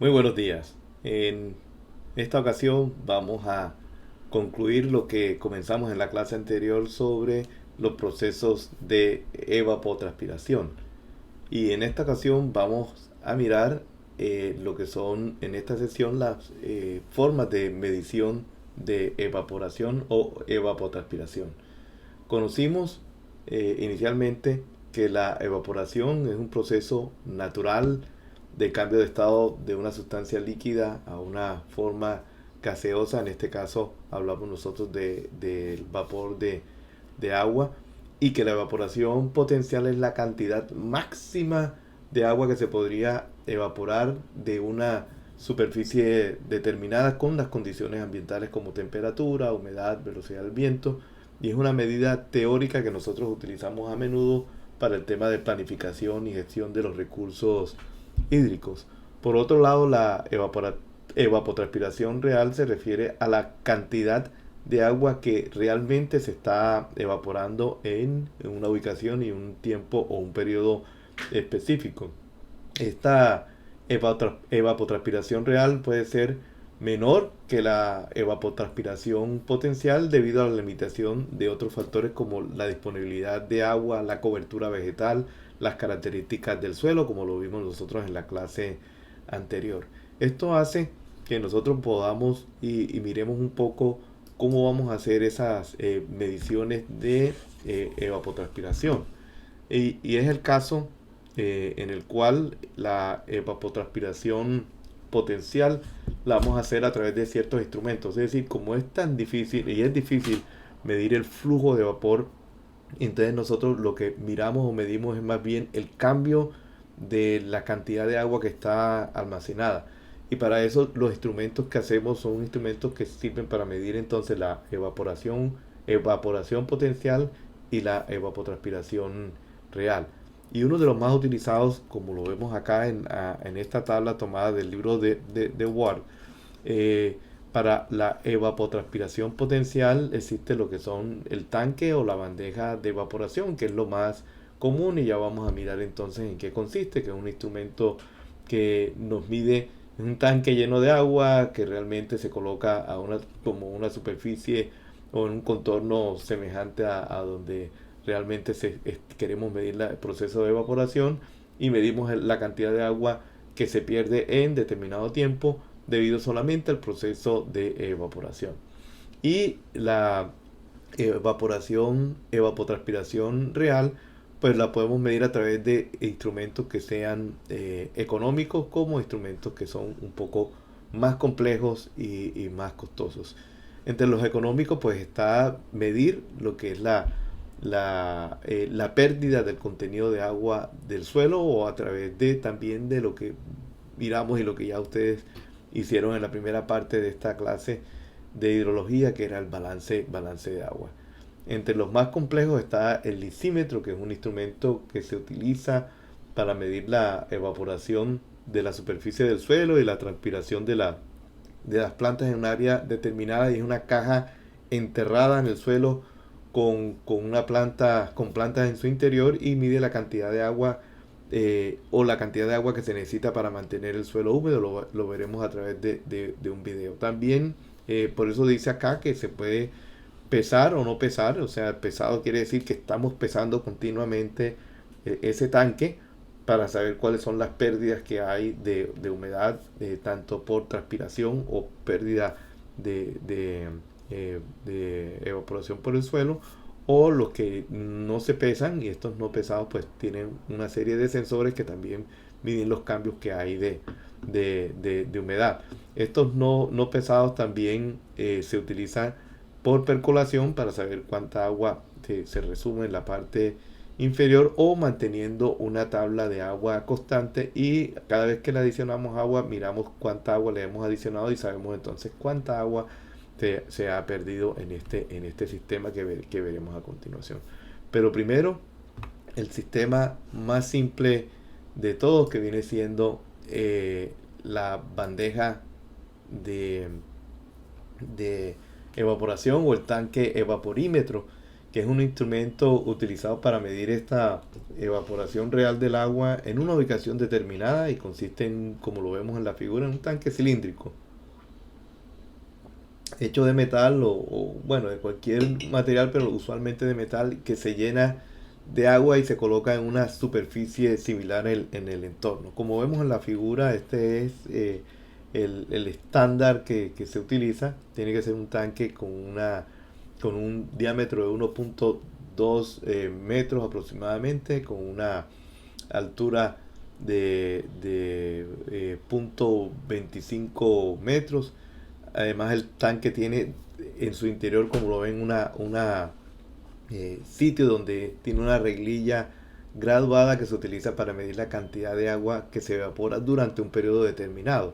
Muy buenos días. En esta ocasión vamos a concluir lo que comenzamos en la clase anterior sobre los procesos de evapotranspiración. Y en esta ocasión vamos a mirar lo que son en esta sesión las formas de medición de evaporación o evapotranspiración. Conocimos inicialmente que la evaporación es un proceso natural de cambio de estado de una sustancia líquida a una forma gaseosa. En este caso hablamos nosotros del vapor de agua, y que la evaporación potencial es la cantidad máxima de agua que se podría evaporar de una superficie determinada con las condiciones ambientales como temperatura, humedad, velocidad del viento, y es una medida teórica que nosotros utilizamos a menudo para el tema de planificación y gestión de los recursos hídricos. Por otro lado, la evapotranspiración real se refiere a la cantidad de agua que realmente se está evaporando en una ubicación y un tiempo o un periodo específico. Esta evapotranspiración real puede ser menor que la evapotranspiración potencial debido a la limitación de otros factores como la disponibilidad de agua, la cobertura vegetal, las características del suelo, como lo vimos nosotros en la clase anterior. Esto hace que nosotros podamos y miremos un poco cómo vamos a hacer esas mediciones de evapotranspiración. Y es el caso en el cual la evapotranspiración potencial la vamos a hacer a través de ciertos instrumentos. Es decir, como es tan difícil y es difícil medir el flujo de vapor, entonces nosotros lo que miramos o medimos es más bien el cambio de la cantidad de agua que está almacenada. Y para eso los instrumentos que hacemos son instrumentos que sirven para medir entonces la evaporación potencial y la evapotranspiración real. Y uno de los más utilizados, como lo vemos acá en esta tabla tomada del libro de Ward, eh, para la evapotranspiración potencial existe lo que son el tanque o la bandeja de evaporación, que es lo más común, y ya vamos a mirar entonces en qué consiste, que es un instrumento que nos mide un tanque lleno de agua que realmente se coloca como una superficie o en un contorno semejante a donde realmente queremos medir el proceso de evaporación, y medimos la cantidad de agua que se pierde en determinado tiempo debido solamente al proceso de evaporación. Y la evapotranspiración real, pues la podemos medir a través de instrumentos que sean económicos, como instrumentos que son un poco más complejos y más costosos. Entre los económicos pues está medir lo que es la pérdida del contenido de agua del suelo, o a través de también de lo que miramos y lo que ya ustedes hicieron en la primera parte de esta clase de hidrología, que era el balance de agua. Entre los más complejos está el lisímetro, que es un instrumento que se utiliza para medir la evaporación de la superficie del suelo y la transpiración de las plantas en un área determinada, y es una caja enterrada en el suelo con plantas en su interior, y mide la cantidad de agua o la cantidad de agua que se necesita para mantener el suelo húmedo. Lo veremos a través de un video. También por eso dice acá que se puede pesar o no pesar. O sea, pesado quiere decir que estamos pesando continuamente ese tanque para saber cuáles son las pérdidas que hay de humedad, tanto por transpiración o pérdida de evaporación por el suelo. O los que no se pesan, y estos no pesados pues tienen una serie de sensores que también miden los cambios que hay de humedad. Estos no pesados también se utilizan por percolación para saber cuánta agua se resume en la parte inferior, o manteniendo una tabla de agua constante, y cada vez que le adicionamos agua miramos cuánta agua le hemos adicionado y sabemos entonces cuánta agua se ha perdido en este sistema que veremos a continuación. Pero primero, el sistema más simple de todos, que viene siendo la bandeja de, de evaporación o el tanque evaporímetro, que es un instrumento utilizado para medir esta evaporación real del agua en una ubicación determinada y consiste en, como lo vemos en la figura, en un tanque cilíndrico hecho de metal bueno, de cualquier material, pero usualmente de metal, que se llena de agua y se coloca en una superficie similar en el entorno. Como vemos en la figura, este es el estándar que se utiliza. Tiene que ser un tanque con un diámetro de 1.2 metros aproximadamente, con una altura de 0.25 metros. Además, el tanque tiene en su interior, como lo ven, una sitio donde tiene una reglilla graduada que se utiliza para medir la cantidad de agua que se evapora durante un periodo determinado.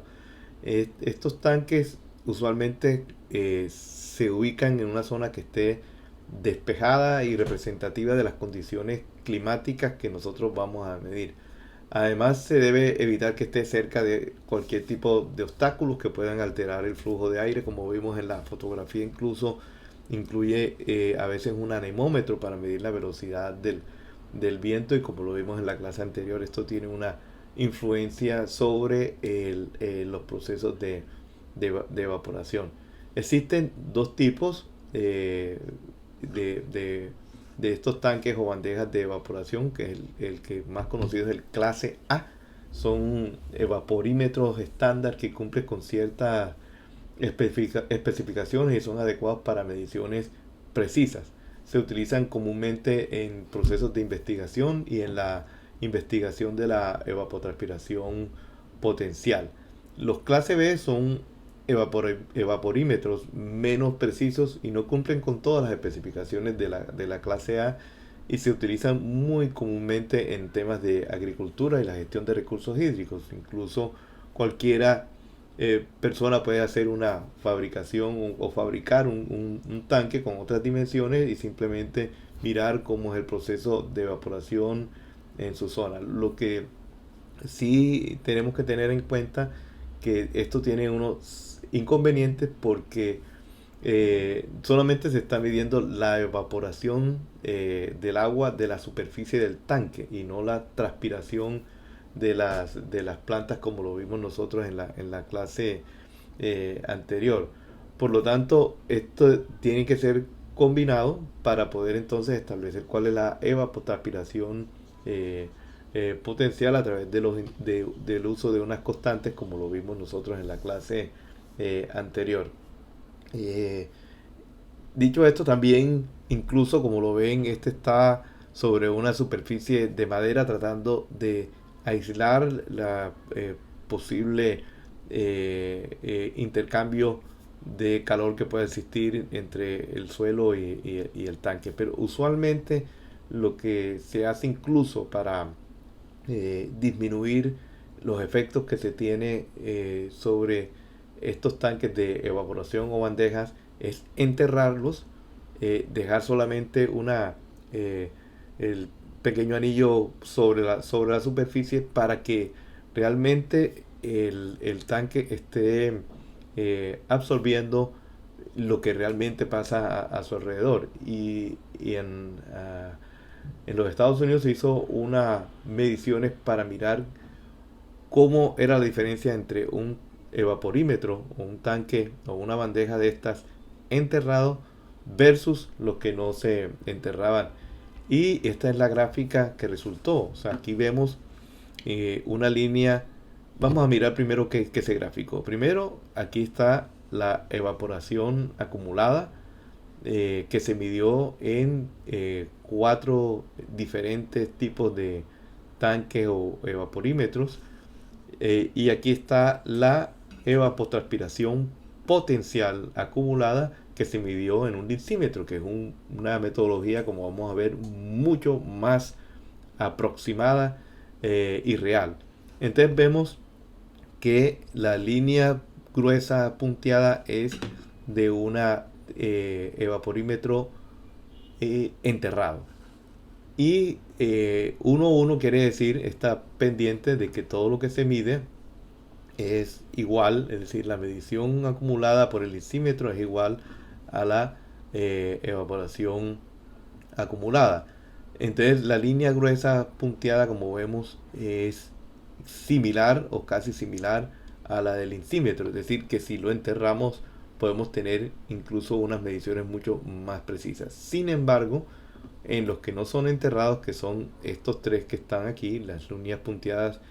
Estos tanques usualmente se ubican en una zona que esté despejada y representativa de las condiciones climáticas que nosotros vamos a medir. Además, se debe evitar que esté cerca de cualquier tipo de obstáculos que puedan alterar el flujo de aire. Como vimos en la fotografía, incluso incluye a veces un anemómetro para medir la velocidad del viento, y como lo vimos en la clase anterior, esto tiene una influencia sobre los procesos de evaporación. Existen dos tipos de, de- de estos tanques o bandejas de evaporación, que es el que más conocido es el clase A. Son evaporímetros estándar que cumplen con ciertas especificaciones y son adecuados para mediciones precisas. Se utilizan comúnmente en procesos de investigación y en la investigación de la evapotranspiración potencial. Los clase B son evaporímetros menos precisos y no cumplen con todas las especificaciones de la clase A, y se utilizan muy comúnmente en temas de agricultura y la gestión de recursos hídricos. Incluso cualquiera persona puede hacer una fabricación o fabricar un tanque con otras dimensiones y simplemente mirar cómo es el proceso de evaporación en su zona. Lo que sí tenemos que tener en cuenta que esto tiene unos inconvenientes, porque solamente se está midiendo la evaporación del agua de la superficie del tanque y no la transpiración de las plantas, como lo vimos nosotros en la clase anterior. Por lo tanto, esto tiene que ser combinado para poder entonces establecer cuál es la evapotranspiración potencial a través del uso de unas constantes, como lo vimos nosotros en la clase anterior. Eh, Dicho esto, también, incluso como lo ven, este está sobre una superficie de madera, tratando de aislar la posible intercambio de calor que pueda existir entre el suelo y el tanque. Pero usualmente lo que se hace, incluso para disminuir los efectos que se tiene sobre estos tanques de evaporación o bandejas, es enterrarlos, dejar solamente eh, el pequeño anillo sobre la superficie, para que realmente el tanque esté absorbiendo lo que realmente pasa a su alrededor. Y en los Estados Unidos se hizo unas mediciones para mirar cómo era la diferencia entre un evaporímetro o un tanque o una bandeja de estas enterrado versus los que no se enterraban. Y esta es la gráfica que resultó. O sea, aquí vemos una línea. Vamos a mirar primero qué se graficó. Primero, aquí está la evaporación acumulada que se midió en 4 diferentes tipos de tanques o evaporímetros. Y aquí está la evapotranspiración potencial acumulada, que se midió en un densímetro, que es una metodología, como vamos a ver, mucho más aproximada y real. Entonces vemos que la línea gruesa punteada es de una evaporímetro enterrado. Y 1 quiere decir, está pendiente de que todo lo que se mide es igual, es decir, la medición acumulada por el densímetro es igual a la evaporación acumulada. Entonces la línea gruesa punteada, como vemos, es similar o casi similar a la del incímetro. Es decir, que si lo enterramos podemos tener incluso unas mediciones mucho más precisas. Sin embargo, en los que no son enterrados, que son estos tres que están aquí, las líneas punteadas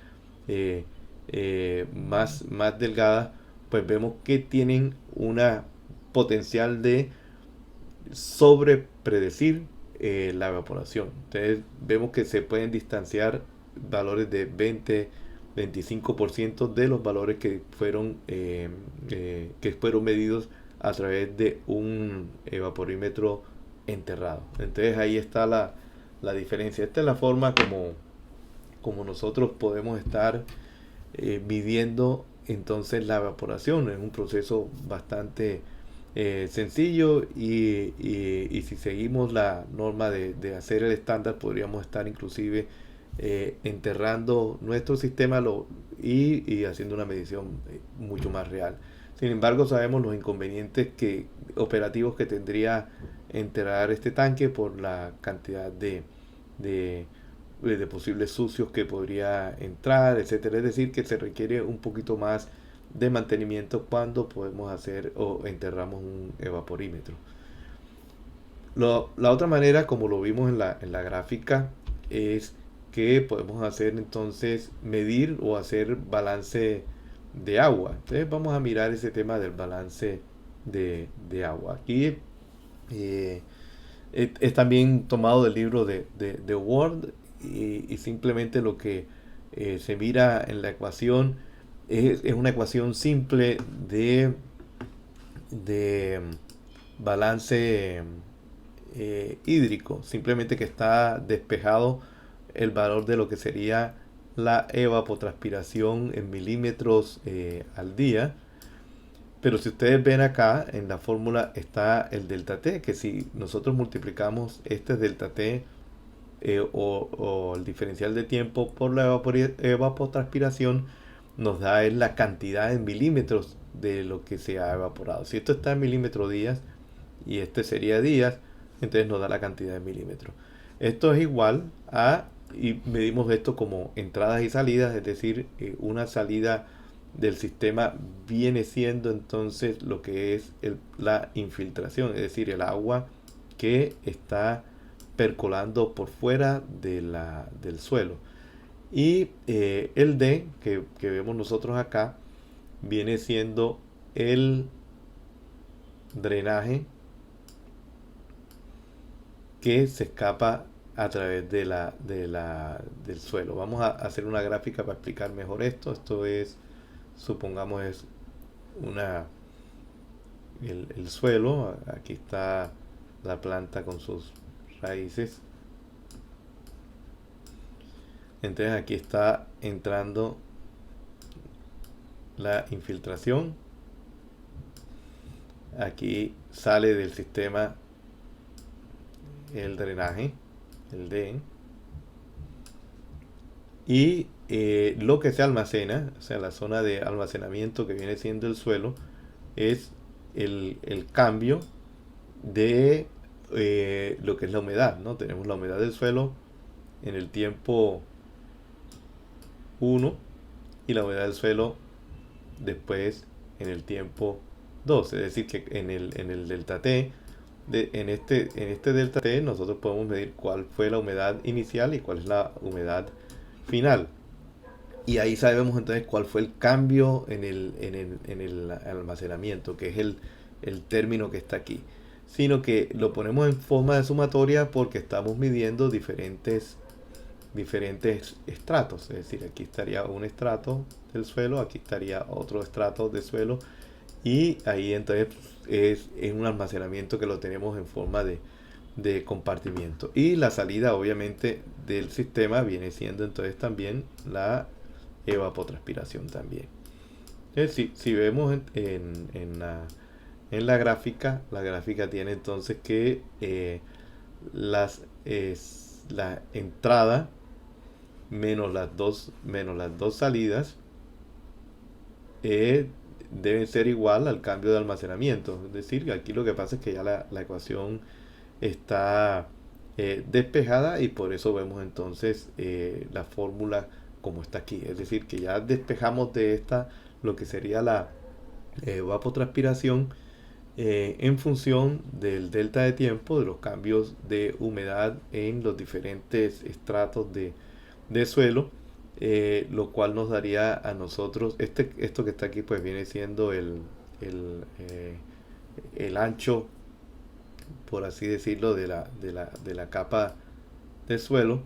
eh, más delgadas, pues vemos que tienen una potencial de sobre predecir la evaporación. Entonces vemos que se pueden distanciar valores de 20-25% de los valores que fueron medidos a través de un evaporímetro enterrado. Entonces ahí está la diferencia. Esta es la forma como nosotros podemos estar midiendo entonces la evaporación. Es un proceso bastante sencillo y si seguimos la norma de hacer el estándar podríamos estar inclusive enterrando nuestro sistema y haciendo una medición mucho más real. Sin embargo, sabemos los inconvenientes operativos que tendría enterrar este tanque por la cantidad de posibles sucios que podría entrar, etcétera. Es decir, que se requiere un poquito más de mantenimiento cuando podemos hacer o enterramos un evaporímetro. La otra manera, como lo vimos en la gráfica, es que podemos hacer entonces medir o hacer balance de agua. Entonces vamos a mirar ese tema del balance de agua. Aquí es también tomado del libro de Ward y simplemente lo que se mira en la ecuación es una ecuación simple de balance hídrico, simplemente que está despejado el valor de lo que sería la evapotranspiración en milímetros al día. Pero si ustedes ven acá en la fórmula está el delta T, que si nosotros multiplicamos este delta T o el diferencial de tiempo por la evapotranspiración, nos da la cantidad en milímetros de lo que se ha evaporado. Si esto está en milímetros días y este sería días, entonces nos da la cantidad de milímetros. Esto es igual y medimos esto como entradas y salidas, es decir, una salida del sistema viene siendo entonces lo que es la infiltración, es decir, el agua que está percolando por fuera del suelo. Y el D que vemos nosotros acá viene siendo el drenaje que se escapa a través del suelo. Vamos a hacer una gráfica para explicar mejor esto. Esto es, supongamos, es el suelo. Aquí está la planta con sus raíces. Entonces aquí está entrando la infiltración. Aquí sale del sistema el drenaje, el D. Y lo que se almacena, o sea, la zona de almacenamiento que viene siendo el suelo, es el cambio de lo que es la humedad, ¿no? Tenemos la humedad del suelo en el tiempo 1 y la humedad del suelo después en el tiempo 2. Es decir, que en el delta T, en este delta T, nosotros podemos medir cuál fue la humedad inicial y cuál es la humedad final. Y ahí sabemos entonces cuál fue el cambio en el almacenamiento, que es el término que está aquí. Sino que lo ponemos en forma de sumatoria porque estamos midiendo diferentes estratos. Es decir, aquí estaría un estrato del suelo, aquí estaría otro estrato de suelo. Y ahí entonces es un almacenamiento que lo tenemos en forma de compartimiento. Y la salida obviamente del sistema viene siendo entonces también la evapotranspiración también. Si vemos en la gráfica tiene entonces que la entrada menos las dos salidas deben ser igual al cambio de almacenamiento. Es decir, que aquí lo que pasa es que ya la ecuación está despejada, y por eso vemos entonces la fórmula como está aquí. Es decir, que ya despejamos de esta lo que sería la evapotranspiración en función del delta de tiempo, de los cambios de humedad en los diferentes estratos de suelo, lo cual nos daría a nosotros, esto que está aquí pues viene siendo el, eh, el ancho, por así decirlo, de la capa de suelo,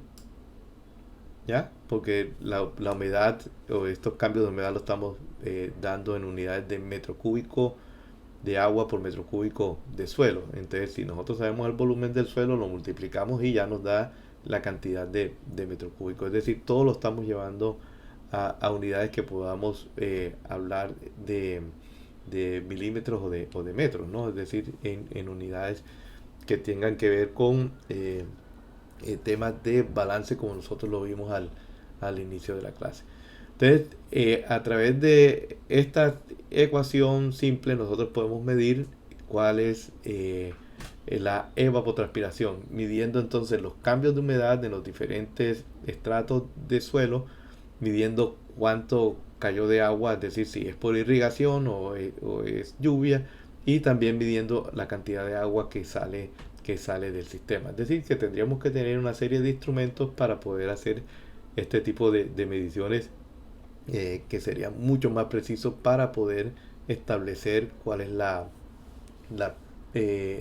¿ya? Porque la humedad o estos cambios de humedad lo estamos dando en unidades de metro cúbico de agua por metro cúbico de suelo. Entonces, si nosotros sabemos el volumen del suelo, lo multiplicamos y ya nos da la cantidad de metro cúbico. Es decir, todo lo estamos llevando a unidades que podamos hablar de milímetros o de metros, ¿no? Es decir, en unidades que tengan que ver con temas de balance, como nosotros lo vimos al inicio de la clase. Entonces, a través de esta ecuación simple, nosotros podemos medir cuál es la evapotranspiración, midiendo entonces los cambios de humedad en los diferentes estratos de suelo, midiendo cuánto cayó de agua, es decir, si es por irrigación o es lluvia, y también midiendo la cantidad de agua que sale del sistema. Es decir, que tendríamos que tener una serie de instrumentos para poder hacer este tipo de mediciones que sería mucho más preciso para poder establecer cuál es la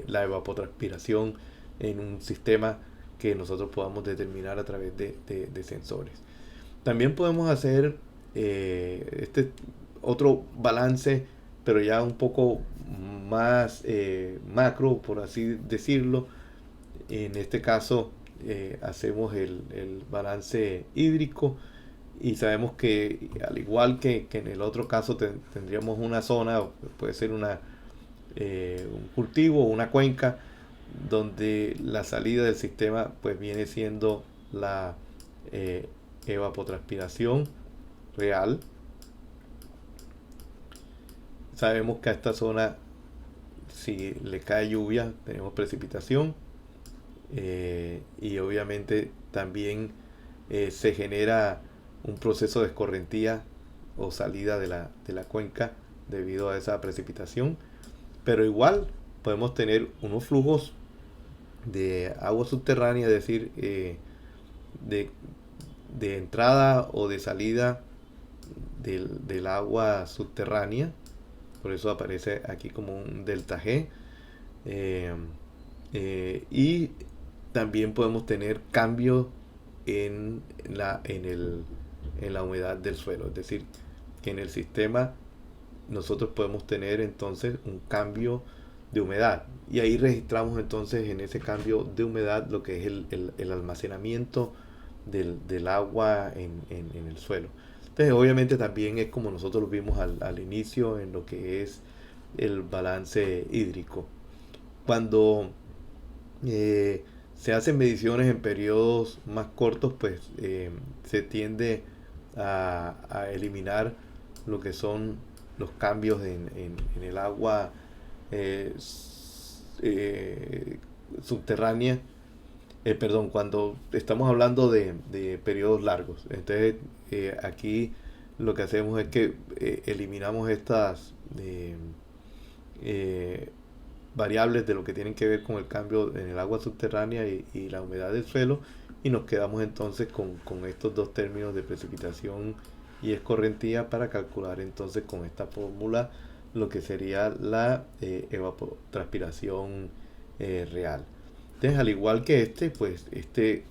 evapotranspiración en un sistema que nosotros podamos determinar a través de sensores. También podemos hacer este otro balance, pero ya un poco más macro, por así decirlo. En este caso hacemos el balance hídrico, y sabemos que al igual que en el otro caso tendríamos una zona, puede ser un cultivo o una cuenca, donde la salida del sistema pues viene siendo la eh, evapotranspiración real. Sabemos que a esta zona, si le cae lluvia, tenemos precipitación, y obviamente también se genera un proceso de escorrentía o salida de la cuenca debido a esa precipitación. Pero igual podemos tener unos flujos de agua subterránea, es decir, de, de entrada o de salida del agua subterránea. Por eso aparece aquí como un delta G. Eh, y también podemos tener cambios en la humedad del suelo. Es decir, que en el sistema nosotros podemos tener entonces un cambio de humedad. Y ahí registramos entonces en ese cambio de humedad lo que es el almacenamiento del agua en el suelo. Entonces, obviamente también es como nosotros lo vimos al inicio en lo que es el balance hídrico. Cuando se hacen mediciones en periodos más cortos, pues se tiende a eliminar lo que son los cambios en el agua eh, subterránea. Perdón, cuando estamos hablando de periodos largos. Entonces, aquí lo que hacemos es que eliminamos estas eh, variables de lo que tienen que ver con el cambio en el agua subterránea y la humedad del suelo, y nos quedamos entonces con estos dos términos de precipitación y escorrentía para calcular entonces con esta fórmula lo que sería la evapotranspiración real. Entonces, al igual que pues este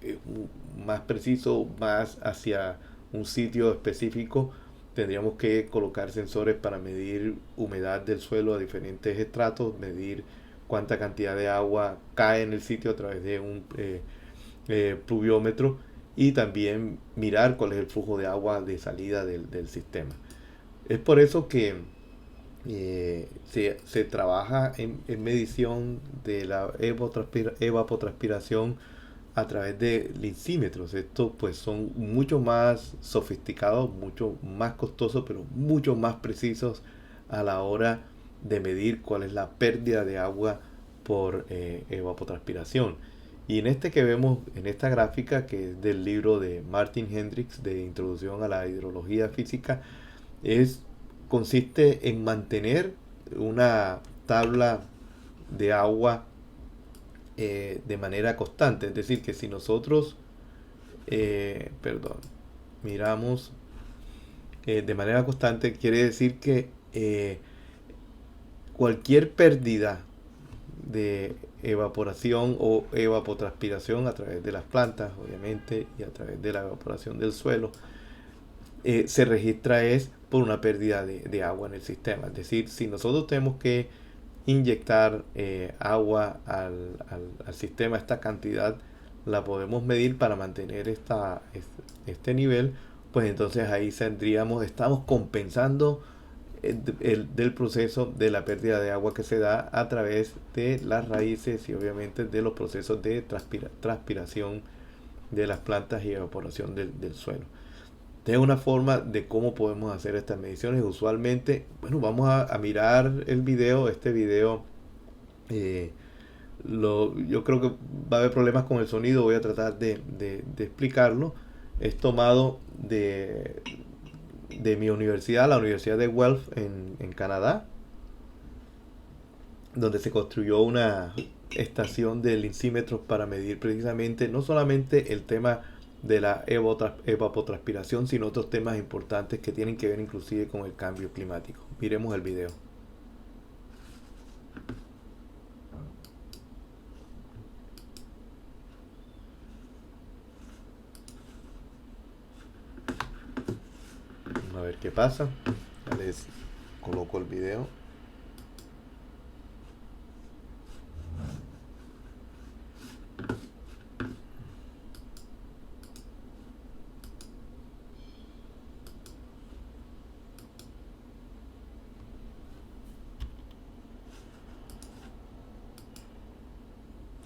más preciso, más hacia un sitio específico, tendríamos que colocar sensores para medir humedad del suelo a diferentes estratos, medir cuánta cantidad de agua cae en el sitio a través de un pluviómetro, y también mirar cuál es el flujo de agua de salida del sistema. Es por eso que se trabaja en medición de la evapotranspiración a través de linsímetros. Estos pues son mucho más sofisticados, mucho más costosos, pero mucho más precisos a la hora de medir cuál es la pérdida de agua por evapotranspiración. Y en este que vemos, en esta gráfica que es del libro de Martin Hendricks de Introducción a la Hidrología Física, es, consiste en mantener una tabla de agua de manera constante. Es decir, que si nosotros, perdón, miramos de manera constante, quiere decir que cualquier pérdida de evaporación o evapotranspiración a través de las plantas, obviamente, y a través de la evaporación del suelo, se registra es por una pérdida de agua en el sistema. Es decir, si nosotros tenemos que inyectar agua al sistema, esta cantidad la podemos medir para mantener este nivel, pues entonces ahí estamos compensando del proceso de la pérdida de agua que se da a través de las raíces y obviamente de los procesos de transpiración de las plantas y evaporación del suelo. Es una forma de cómo podemos hacer estas mediciones. Usualmente, bueno, vamos a mirar el video. Este video, yo creo que va a haber problemas con el sonido. Voy a tratar de explicarlo. Es tomado de mi universidad, la Universidad de Guelph en Canadá, donde se construyó una estación de linsímetros para medir precisamente no solamente el tema de la evapotranspiración, sino otros temas importantes que tienen que ver inclusive con el cambio climático. Miremos el video. Vamos a ver qué pasa. Ya les coloco el video.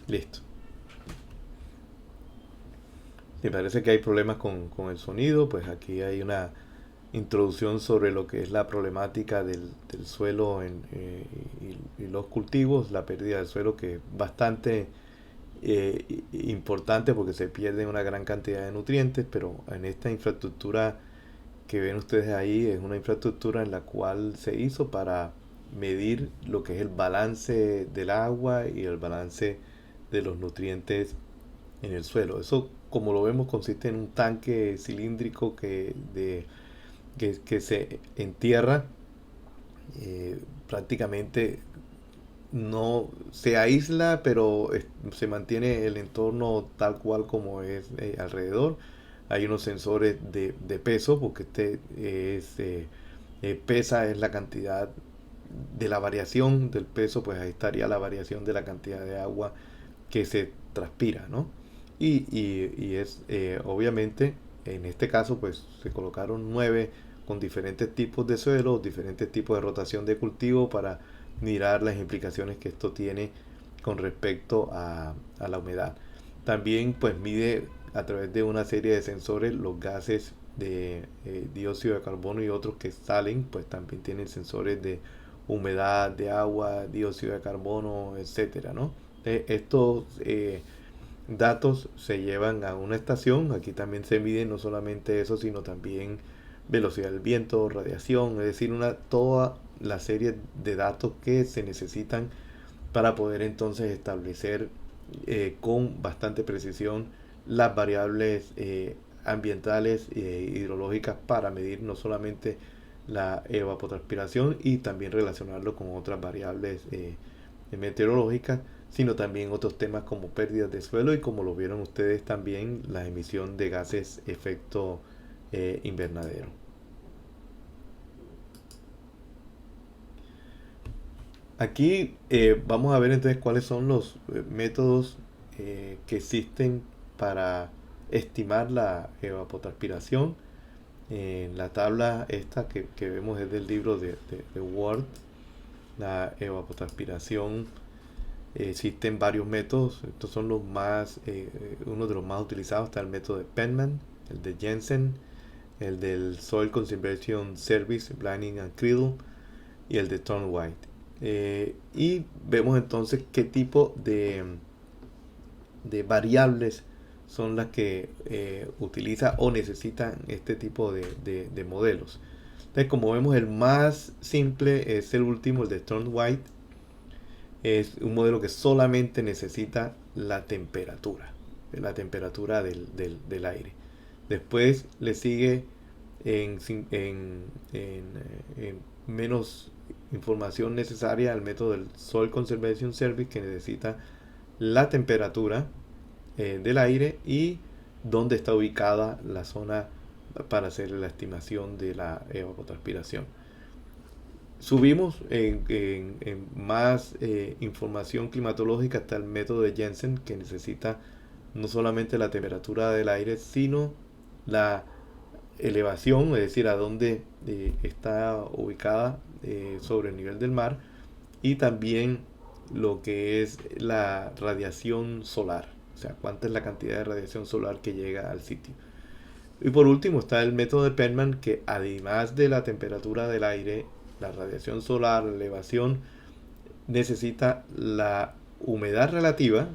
Listo. Si parece que hay problemas con el sonido, pues aquí hay una introducción sobre lo que es la problemática del suelo y los cultivos, la pérdida del suelo, que es bastante importante porque se pierde una gran cantidad de nutrientes, pero en esta infraestructura que ven ustedes ahí es una infraestructura en la cual se hizo para medir lo que es el balance del agua y el balance de los nutrientes en el suelo. Eso, como lo vemos, consiste en un tanque cilíndrico que se entierra prácticamente, no se aísla, pero se mantiene el entorno tal cual como es alrededor. Hay unos sensores de peso, porque pesa es la cantidad de la variación del peso, pues ahí estaría la variación de la cantidad de agua que se transpira, ¿no? Y es obviamente, en este caso, pues se colocaron 9 con diferentes tipos de suelo, diferentes tipos de rotación de cultivo para mirar las implicaciones que esto tiene con respecto a la humedad. También pues mide a través de una serie de sensores los gases de dióxido de carbono y otros que salen, pues también tienen sensores de humedad, de agua, dióxido de carbono, etcétera, ¿no? Estos datos se llevan a una estación. Aquí también se mide no solamente eso, sino también velocidad del viento, radiación, es decir, toda la serie de datos que se necesitan para poder entonces establecer con bastante precisión las variables ambientales e hidrológicas para medir no solamente la evapotranspiración y también relacionarlo con otras variables meteorológicas, sino también otros temas como pérdidas de suelo y, como lo vieron ustedes, también la emisión de gases efecto invernadero. Aquí vamos a ver entonces cuáles son los métodos que existen para estimar la evapotranspiración. En la tabla esta que vemos es del libro de Ward. La evapotranspiración, existen varios métodos. Estos son los más, uno de los más utilizados. Está el método de Penman, el de Jensen, el del Soil Conservation Service, Blanding and Criddle, y el de Tom White. Y vemos entonces qué tipo de variables son las que utiliza o necesitan este tipo de modelos. Entonces, como vemos, el más simple es el último, el de Thorne White. Es un modelo que solamente necesita la temperatura del aire. Después le sigue en, en menos información necesaria al método del Soil Conservation Service, que necesita la temperatura del aire y dónde está ubicada la zona para hacer la estimación de la evapotranspiración. Subimos en más información climatológica hasta el método de Jensen, que necesita no solamente la temperatura del aire, sino la elevación, es decir, a dónde está ubicada sobre el nivel del mar, y también lo que es la radiación solar, o sea, cuánta es la cantidad de radiación solar que llega al sitio. Y por último está el método de Penman, que además de la temperatura del aire, la radiación solar, la elevación, necesita la humedad relativa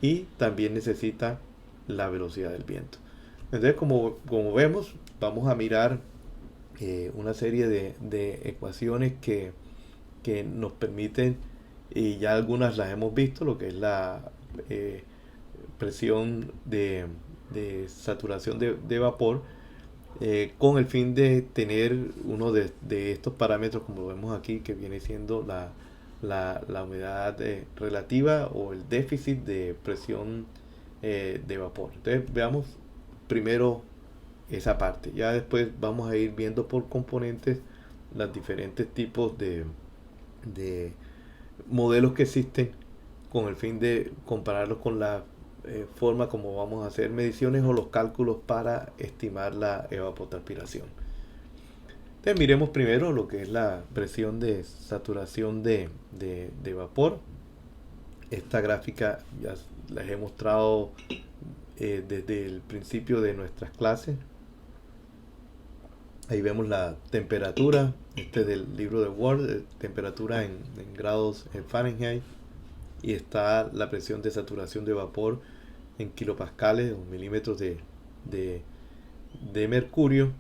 y también necesita la velocidad del viento. Entonces, como vemos, vamos a mirar una serie de ecuaciones que nos permiten, y ya algunas las hemos visto, lo que es la presión de saturación de vapor, con el fin de tener uno de estos parámetros, como lo vemos aquí, que viene siendo la humedad relativa o el déficit de presión de vapor. Entonces veamos primero esa parte. Ya después vamos a ir viendo por componentes los diferentes tipos de modelos que existen, con el fin de compararlos con la forma como vamos a hacer mediciones o los cálculos para estimar la evapotranspiración. Entonces miremos primero lo que es la presión de saturación de vapor. Esta gráfica ya les he mostrado desde el principio de nuestras clases. Ahí vemos la temperatura, este es del libro de Word, temperatura en grados en Fahrenheit, y está la presión de saturación de vapor en kilopascales o milímetros de mercurio.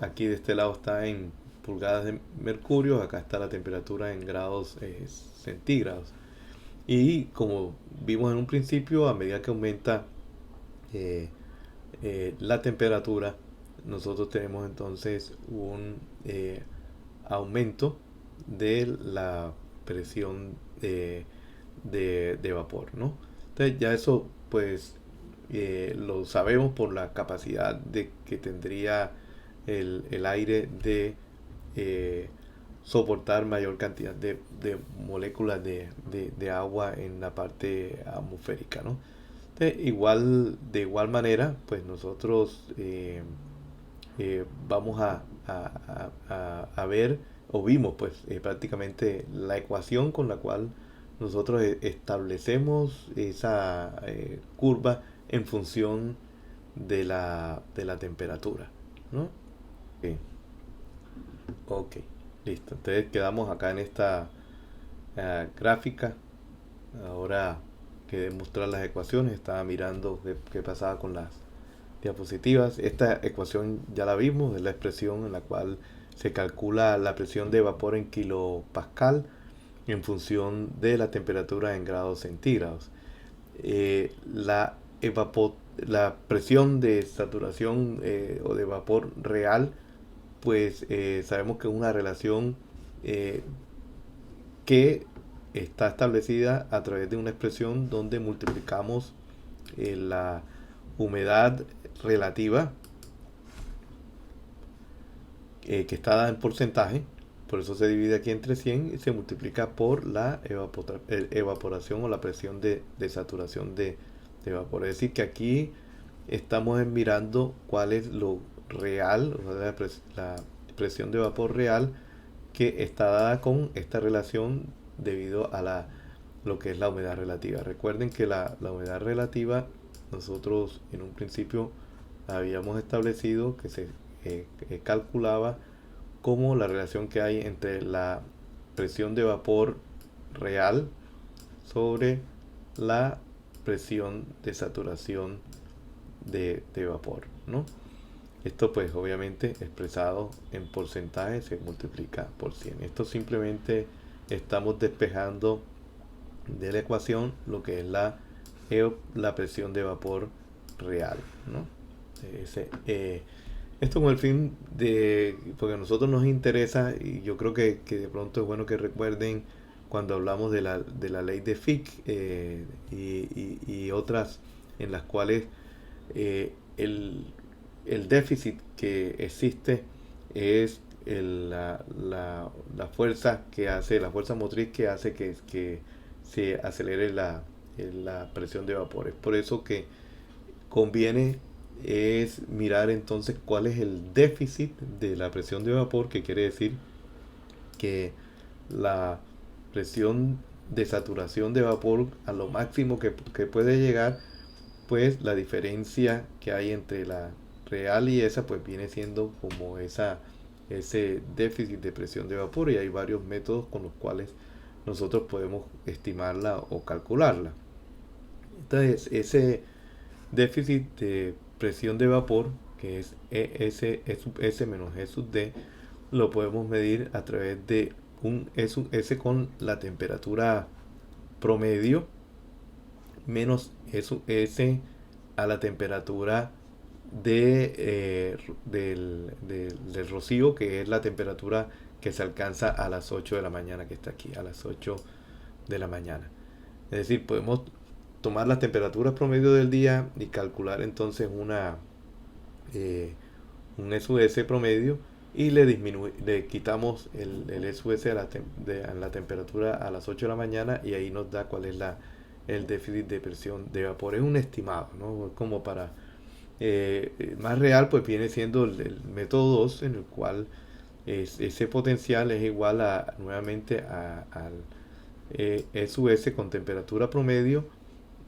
Aquí de este lado está en pulgadas de mercurio, acá está la temperatura en grados centígrados. Y como vimos en un principio, a medida que aumenta la temperatura, nosotros tenemos entonces un aumento de la presión de vapor, ¿no? Entonces ya eso pues lo sabemos por la capacidad que tendría el aire de soportar mayor cantidad de moléculas de agua en la parte atmosférica, ¿no? Entonces, de igual manera, pues nosotros vamos a ver, o vimos pues prácticamente la ecuación con la cual nosotros establecemos esa curva en función de la temperatura, ¿no? Okay. Ok, listo. Entonces quedamos acá en esta gráfica. Ahora que demostrar las ecuaciones, estaba mirando qué pasaba con las diapositivas. Esta ecuación ya la vimos, es la expresión en la cual se calcula la presión de vapor en kilopascal en función de la temperatura en grados centígrados. La presión de saturación o de vapor real, pues sabemos que es una relación que está establecida a través de una expresión donde multiplicamos la humedad relativa que está dada en porcentaje, por eso se divide aquí entre 100 y se multiplica por la evaporación o la presión de saturación de vapor. Es decir, que aquí estamos mirando cuál es lo real, o sea, la presión de vapor real que está dada con esta relación debido a lo que es la humedad relativa. Recuerden que la humedad relativa nosotros en un principio habíamos establecido que se calculaba como la relación que hay entre la presión de vapor real sobre la presión de saturación de vapor, ¿no? Esto pues obviamente expresado en porcentaje se multiplica por 100. Esto simplemente estamos despejando de la ecuación lo que es la presión de vapor real, ¿no? Esto con el fin de, porque a nosotros nos interesa, y yo creo que de pronto es bueno que recuerden cuando hablamos de la ley de Fick y otras en las cuales eh, el, el déficit que existe es la fuerza que hace, la fuerza motriz que hace que se acelere la presión de vapor. Es por eso que conviene es mirar entonces cuál es el déficit de la presión de vapor, que quiere decir que la presión de saturación de vapor a lo máximo que puede llegar, pues la diferencia que hay entre la real y esa pues viene siendo como ese déficit de presión de vapor, y hay varios métodos con los cuales nosotros podemos estimarla o calcularla. Entonces ese déficit de presión de vapor, que es E sub S menos E sub D, lo podemos medir a través de un E sub S con la temperatura promedio menos E sub S a la temperatura del rocío, que es la temperatura que se alcanza a las 8 de la mañana, que está aquí, a las 8 de la mañana. Es decir, podemos tomar las temperaturas promedio del día y calcular entonces un SUS promedio, y le quitamos el SUS a la temperatura a las 8 de la mañana, y ahí nos da cuál es el déficit de presión de vapor. Es un estimado, ¿no? Como para más real, pues viene siendo el método 2, en el cual ese potencial es igual nuevamente al SUS con temperatura promedio,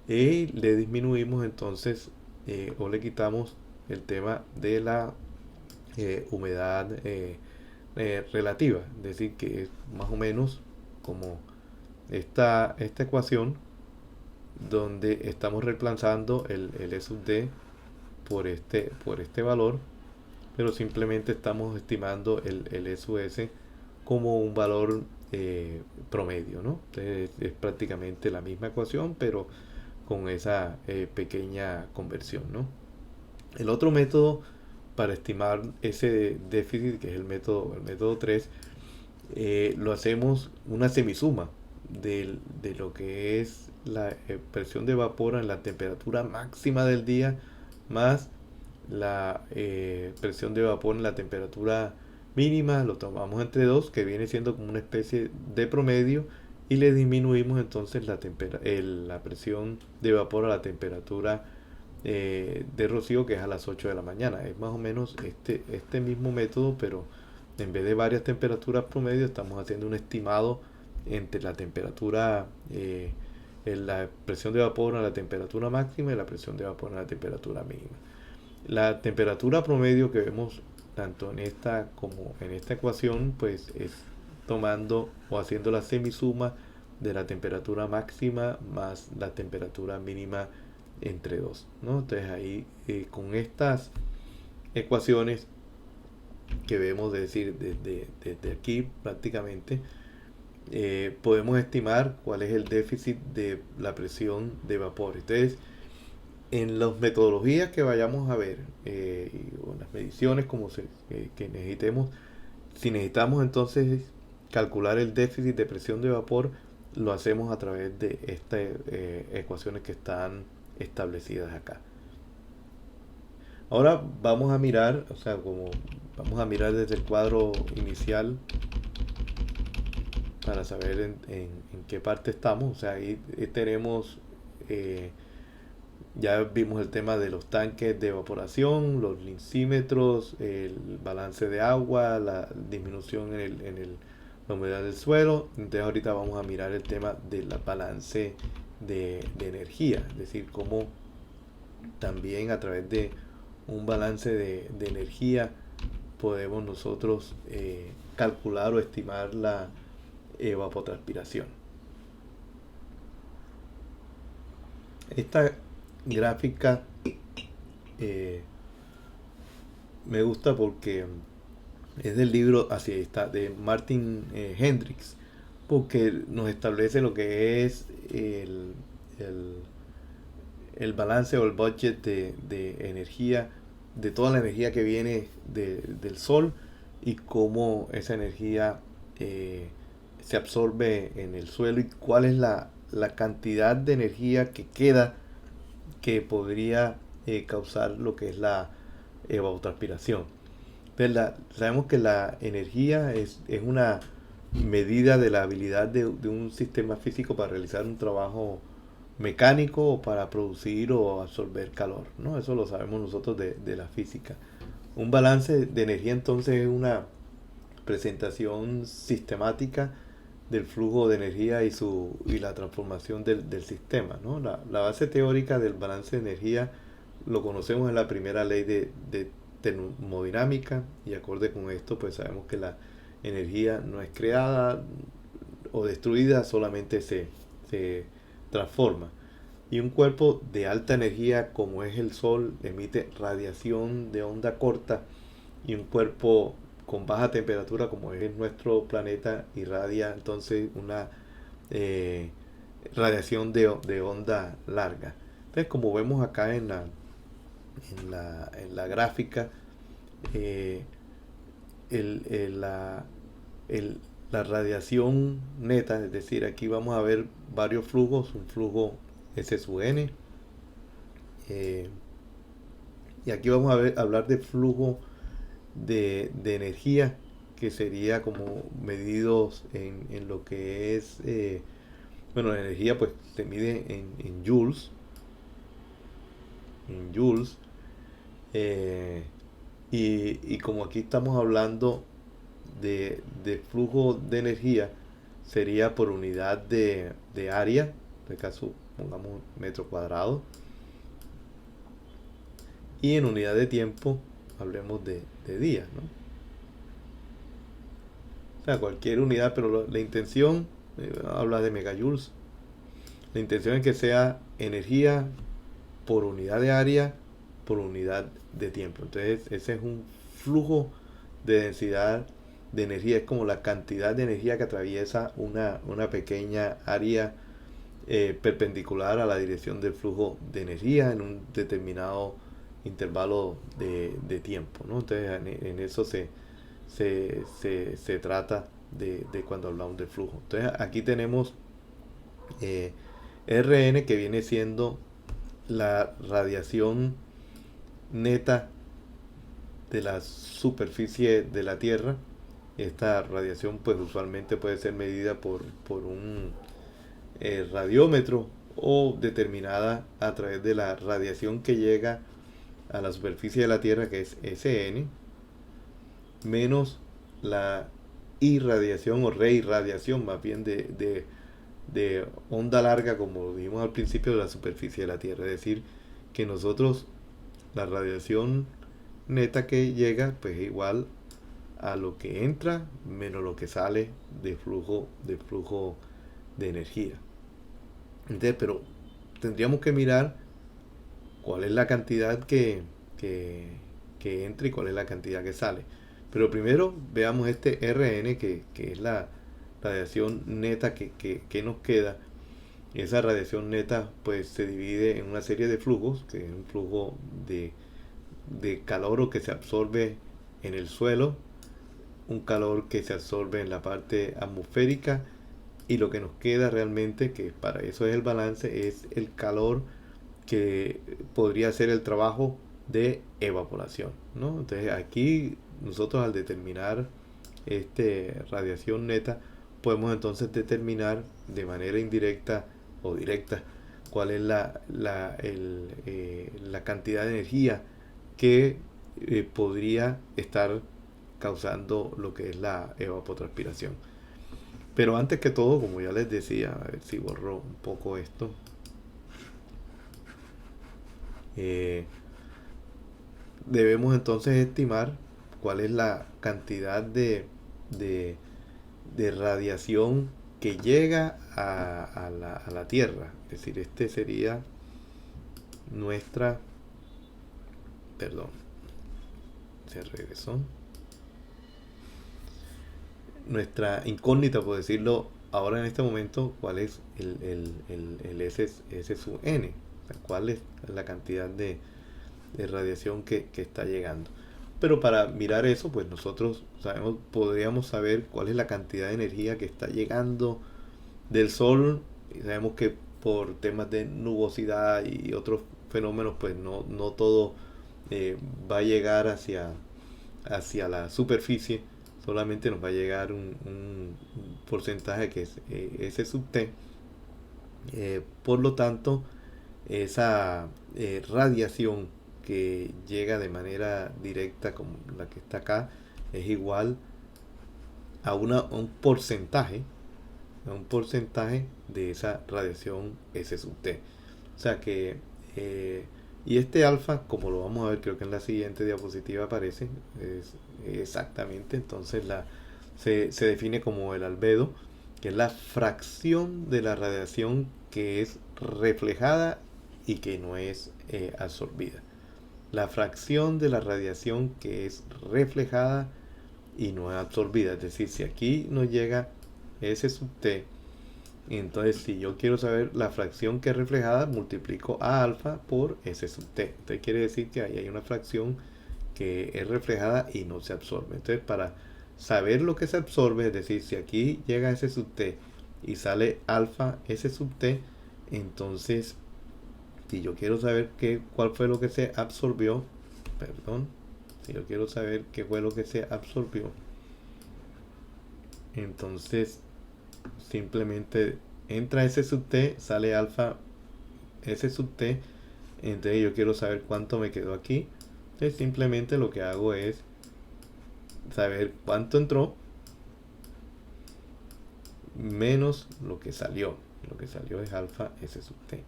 y le disminuimos entonces o le quitamos el tema de la humedad relativa, es decir, que es más o menos como esta ecuación donde estamos reemplazando el E sub D por este valor, pero simplemente estamos estimando el SUS como un valor promedio, ¿no? Entonces es prácticamente la misma ecuación, pero con esa pequeña conversión, ¿no? El otro método para estimar ese déficit, que es el método 3, lo hacemos una semisuma de lo que es la presión de vapor en la temperatura máxima del día más la presión de vapor en la temperatura mínima. Lo tomamos entre dos, que viene siendo como una especie de promedio, y le disminuimos entonces la presión de vapor a la temperatura de rocío, que es a las 8 de la mañana. Es más o menos este mismo método, pero en vez de varias temperaturas promedio estamos haciendo un estimado entre la temperatura la presión de vapor a la temperatura máxima y la presión de vapor a la temperatura mínima. La temperatura promedio que vemos tanto en esta como en esta ecuación, pues es tomando o haciendo la semisuma de la temperatura máxima más la temperatura mínima entre dos, ¿no? Entonces ahí con estas ecuaciones que vemos, decir, desde aquí prácticamente, podemos estimar cuál es el déficit de la presión de vapor. Entonces, en las metodologías que vayamos a ver, o en las mediciones que necesitemos, si necesitamos entonces calcular el déficit de presión de vapor, lo hacemos a través de estas ecuaciones que están establecidas acá. Ahora vamos a mirar, o sea, como vamos a mirar desde el cuadro inicial para saber en qué parte estamos. O sea, ahí tenemos, ya vimos el tema de los tanques de evaporación, los lincímetros, el balance de agua, la disminución la humedad del suelo. Entonces ahorita vamos a mirar el tema del balance de energía, es decir, cómo también a través de un balance de energía podemos nosotros calcular o estimar la evapotranspiración. Esta gráfica me gusta porque es del libro, así está, de Martin Hendricks, porque nos establece lo que es el, el balance o el budget de energía, de toda la energía que viene del sol y cómo esa energía se absorbe en el suelo y cuál es la cantidad de energía que queda que podría causar lo que es la evapotranspiración. Sabemos que la energía es una medida de la habilidad de un sistema físico para realizar un trabajo mecánico o para producir o absorber calor, ¿no? Eso lo sabemos nosotros de la física. Un balance de energía entonces es una presentación sistemática del flujo de energía y la transformación del sistema, ¿no? La base teórica del balance de energía lo conocemos en la primera ley de termodinámica, y acorde con esto pues sabemos que la energía no es creada o destruida, solamente se transforma. Y un cuerpo de alta energía como es el Sol emite radiación de onda corta, y un cuerpo con baja temperatura como es nuestro planeta irradia entonces una eh, radiación de onda larga. Entonces, como vemos acá en la gráfica, eh, el- la, el- la radiación neta, es decir, aquí vamos a ver varios flujos, un flujo S sub n, eh, y aquí vamos a hablar de flujo de energía, que sería como medidos en lo que es, bueno, la energía pues se mide en joules, en joules, eh, y como aquí estamos hablando de flujo de energía, sería por unidad de área, en este caso pongamos metro cuadrado, y en unidad de tiempo hablemos de días, ¿no? O sea, cualquier unidad, pero la intención, habla de megajoules, la intención es que sea energía por unidad de área por unidad de tiempo. Entonces, ese es un flujo de densidad de energía, es como la cantidad de energía que atraviesa una pequeña área perpendicular a la dirección del flujo de energía en un determinado intervalo de tiempo, ¿no? Entonces, en eso se trata de cuando hablamos de flujo. Entonces, aquí tenemos eh, Rn, que viene siendo la radiación neta de la superficie de la Tierra. Esta radiación pues usualmente puede ser medida por un radiómetro o determinada a través de la radiación que llega a la superficie de la Tierra, que es Sn, menos la irradiación o reirradiación más bien de onda larga, como dijimos al principio, de la superficie de la Tierra. Es decir, que nosotros la radiación neta que llega pues es igual a lo que entra menos lo que sale de flujo de energía. Entonces, pero tendríamos que mirar cuál es la cantidad que entra y cuál es la cantidad que sale. Pero primero veamos este Rn, que es la radiación neta que nos queda. Esa radiación neta pues se divide en una serie de flujos, que es un flujo de calor que se absorbe en el suelo, un calor que se absorbe en la parte atmosférica, y lo que nos queda realmente, que para eso es el balance, es el calor que podría hacer el trabajo de evaporación, ¿no? Entonces aquí nosotros, al determinar este radiación neta, podemos entonces determinar de manera indirecta o directa cuál es la cantidad de energía que podría estar causando lo que es la evapotranspiración. Pero antes que todo, como ya les decía, a ver si borro un poco esto, eh, debemos entonces estimar cuál es la cantidad de, de radiación que llega a la Tierra. Es decir, este sería nuestra, perdón, se regresó, nuestra incógnita, por decirlo ahora en este momento, cuál es el S sub n, o sea, cuál es la cantidad de radiación que está llegando. Pero para mirar eso, pues nosotros podríamos saber cuál es la cantidad de energía que está llegando del Sol. Y sabemos que por temas de nubosidad y otros fenómenos, pues no todo va a llegar hacia la superficie. Solamente nos va a llegar un porcentaje que es S sub t. Por lo tanto, esa radiación que llega de manera directa como la que está acá es igual a un porcentaje de esa radiación S sub t. O sea que y este alfa, como lo vamos a ver, creo que en la siguiente diapositiva aparece, es exactamente, entonces se define como el albedo, que es la fracción de la radiación que es reflejada y que no es absorbida. La fracción de la radiación que es reflejada y no es absorbida. Es decir, si aquí nos llega S sub t, entonces si yo quiero saber la fracción que es reflejada, multiplico a alfa por S sub t. Entonces quiere decir que ahí hay una fracción que es reflejada y no se absorbe. Entonces para saber lo que se absorbe, es decir, si aquí llega S sub t y sale alfa S sub t, entonces si yo quiero saber cuál fue lo que se absorbió, perdón, si yo quiero saber qué fue lo que se absorbió, entonces simplemente entra S sub t, sale alfa S sub t, entonces yo quiero saber cuánto me quedó aquí. Entonces simplemente lo que hago es saber cuánto entró menos lo que salió. Lo que salió es alfa S sub t.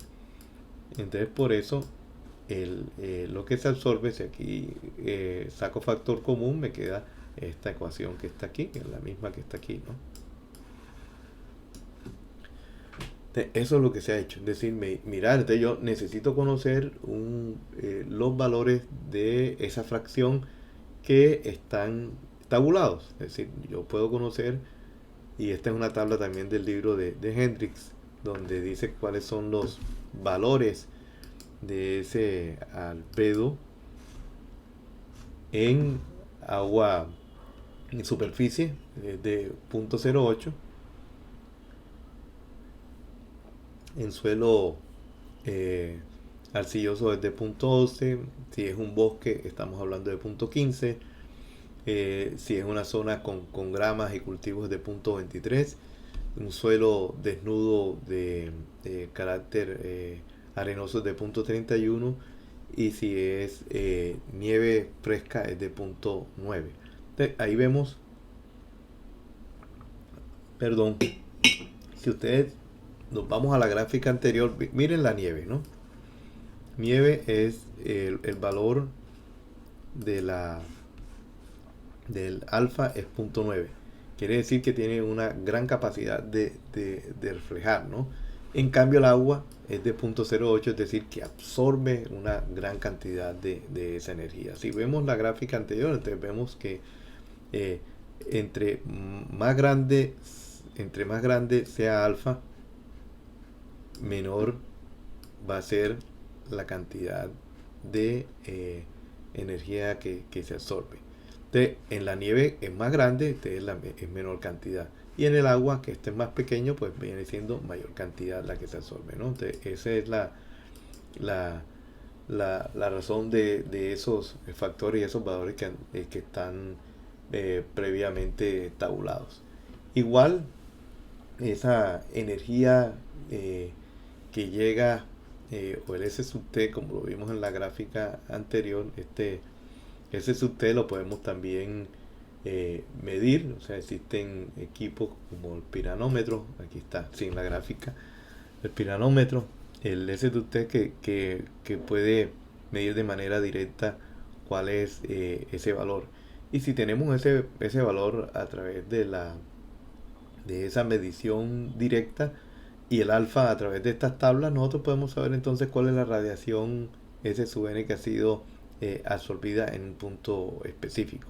Entonces por eso lo que se absorbe, si aquí saco factor común, me queda esta ecuación que está aquí, que es la misma que está aquí, ¿no? Eso es lo que se ha hecho, es decir, mirar, entonces yo necesito conocer los valores de esa fracción que están tabulados, es decir, yo puedo conocer, y esta es una tabla también del libro de Hendrix, donde dice cuáles son los valores de ese albedo en agua en superficie de 0.08, en suelo arcilloso es de 0.11, si es un bosque estamos hablando de 0.15, si es una zona con gramas y cultivos de 0.23, un suelo desnudo de carácter arenoso es de 0.31, y si es nieve fresca es de 0.9. Ahí vemos, perdón, si ustedes nos vamos a la gráfica anterior, miren la nieve, ¿no? Nieve es el valor del alfa es 0.9. Quiere decir que tiene una gran capacidad de reflejar, ¿no? En cambio el agua es de 0.08, es decir, que absorbe una gran cantidad de esa energía. Si vemos la gráfica anterior, entonces vemos que entre más grande sea alfa, menor va a ser la cantidad de energía que se absorbe. Entonces, en la nieve es más grande, es menor cantidad. Y en el agua, que este es más pequeño, pues viene siendo mayor cantidad la que se absorbe, ¿no? Entonces, esa es la razón de esos factores y esos valores que están previamente tabulados. Igual, esa energía que llega, o el S sub t, como lo vimos en la gráfica anterior, ese sub t lo podemos también medir, o sea, existen equipos como el piranómetro, aquí está, sin la gráfica, el piranómetro, el S sub t que puede medir de manera directa cuál es ese valor. Y si tenemos ese valor a través de esa medición directa, y el alfa a través de estas tablas, nosotros podemos saber entonces cuál es la radiación S sub n que ha sido absorbida en un punto específico.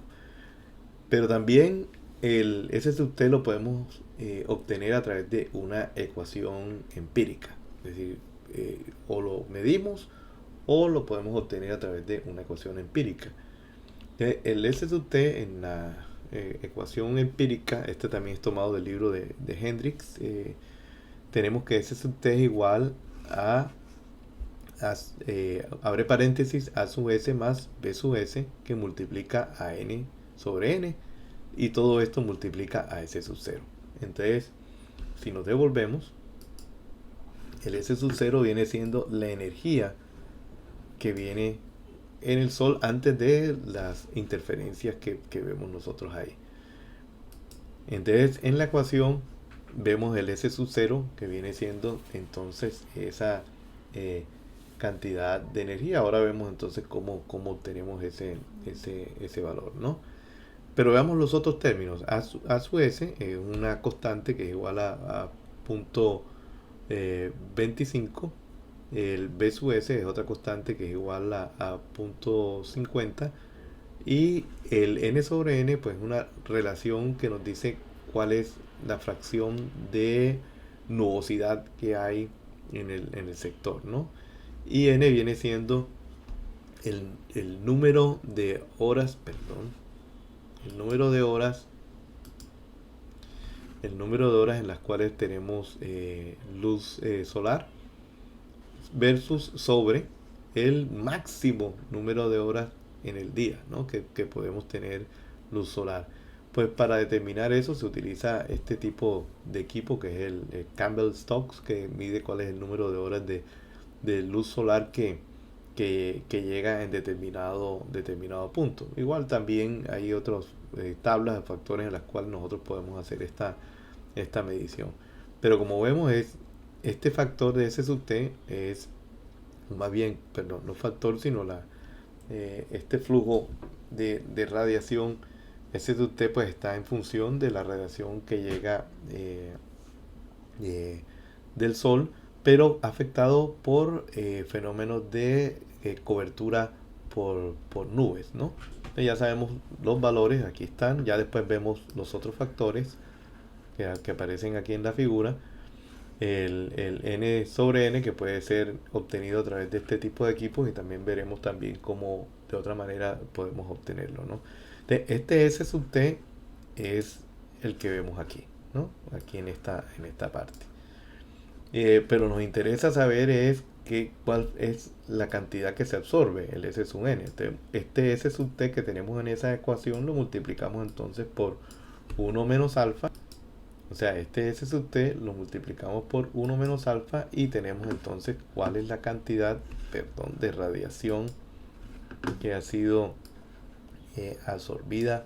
Pero también el S sub t lo podemos obtener a través de una ecuación empírica. Es decir, o lo medimos o lo podemos obtener a través de una ecuación empírica. El S sub t en la ecuación empírica, este también es tomado del libro de Hendrix, tenemos que S sub t es igual a, abre paréntesis, A sub s más B sub s, que multiplica a n sobre n, y todo esto multiplica a S sub 0. Entonces, si nos devolvemos, el S sub 0 viene siendo la energía que viene en el Sol antes de las interferencias que vemos nosotros ahí. Entonces, en la ecuación vemos el S sub 0, que viene siendo entonces esa cantidad de energía. Ahora vemos entonces cómo obtenemos ese valor, ¿no? Pero veamos los otros términos. A sub s es una constante que es igual a punto 25. El B sub s es otra constante que es igual a punto 50. Y el n sobre n, pues una relación que nos dice cuál es la fracción de nubosidad que hay en el sector, ¿no? Y n viene siendo el número de horas, perdón, el número de horas en las cuales tenemos luz solar versus sobre el máximo número de horas en el día, ¿no? que podemos tener luz solar. Pues para determinar eso se utiliza este tipo de equipo, que es el Campbell-Stokes, que mide cuál es el número de horas de luz solar que llega en determinado punto. Igual también hay otras tablas de factores en las cuales nosotros podemos hacer esta medición. Pero como vemos, este factor de S sub t es más bien, perdón, no factor, sino este flujo de radiación S sub t, pues está en función de la radiación que llega del Sol, pero afectado por fenómenos de cobertura por nubes, ¿no? Entonces ya sabemos los valores, aquí están. Ya después vemos los otros factores que aparecen aquí en la figura. El n sobre n, que puede ser obtenido a través de este tipo de equipos, y también veremos también cómo de otra manera podemos obtenerlo, ¿no? Este S sub t es el que vemos aquí, ¿no? Aquí en esta parte. Pero nos interesa saber cuál es la cantidad que se absorbe, el S sub n. Este S sub t que tenemos en esa ecuación lo multiplicamos entonces por 1 menos alfa. O sea, este S sub t lo multiplicamos por 1 menos alfa y tenemos entonces cuál es la cantidad, perdón, de radiación que ha sido absorbida,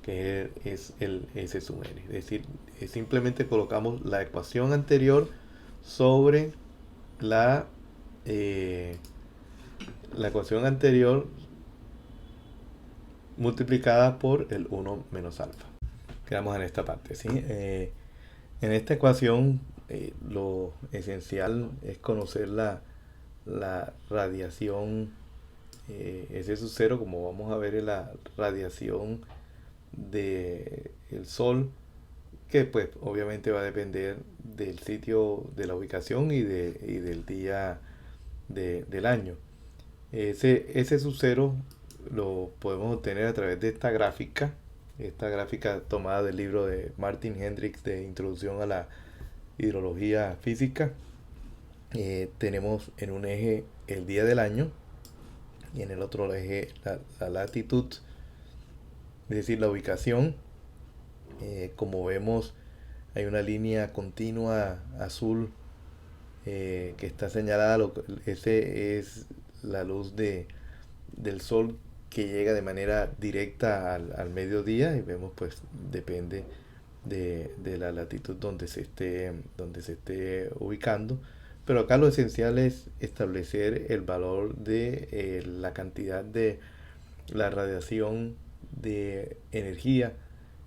que es el S sub n. Es decir, simplemente colocamos la ecuación anterior sobre la ecuación anterior multiplicada por el 1 menos alfa. Quedamos en esta parte, ¿sí? En esta ecuación lo esencial es conocer la radiación S sub 0, como vamos a ver en la radiación del Sol, que pues obviamente va a depender del sitio, de la ubicación y del día del año. Ese S sub 0 lo podemos obtener a través de esta gráfica tomada del libro de Martin Hendrix de Introducción a la Hidrología Física. Tenemos en un eje el día del año y en el otro eje la latitud, es decir, la ubicación. Como vemos, hay una línea continua azul que está señalada. Ese es la luz del Sol que llega de manera directa al mediodía, y vemos pues depende de la latitud donde se esté ubicando. Pero acá lo esencial es establecer el valor de la cantidad de la radiación de energía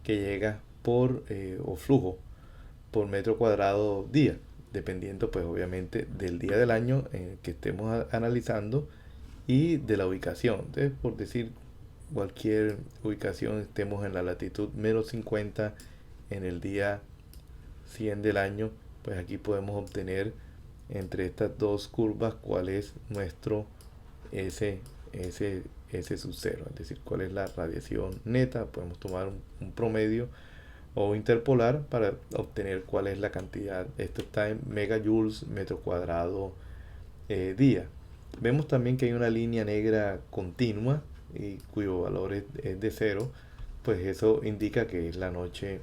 que llega o flujo por metro cuadrado día. dependiendo pues obviamente del día del año que estemos analizando y de la ubicación. Entonces, por decir cualquier ubicación, estemos en la latitud -50 en el día 100 del año, pues aquí podemos obtener entre estas dos curvas cuál es nuestro S, S sub 0, es decir, cuál es la radiación neta. Podemos tomar un promedio o interpolar para obtener cuál es la cantidad. Esto está en megajoules metro cuadrado día. Vemos también que hay una línea negra continua y cuyo valor es de cero, pues eso indica que es la noche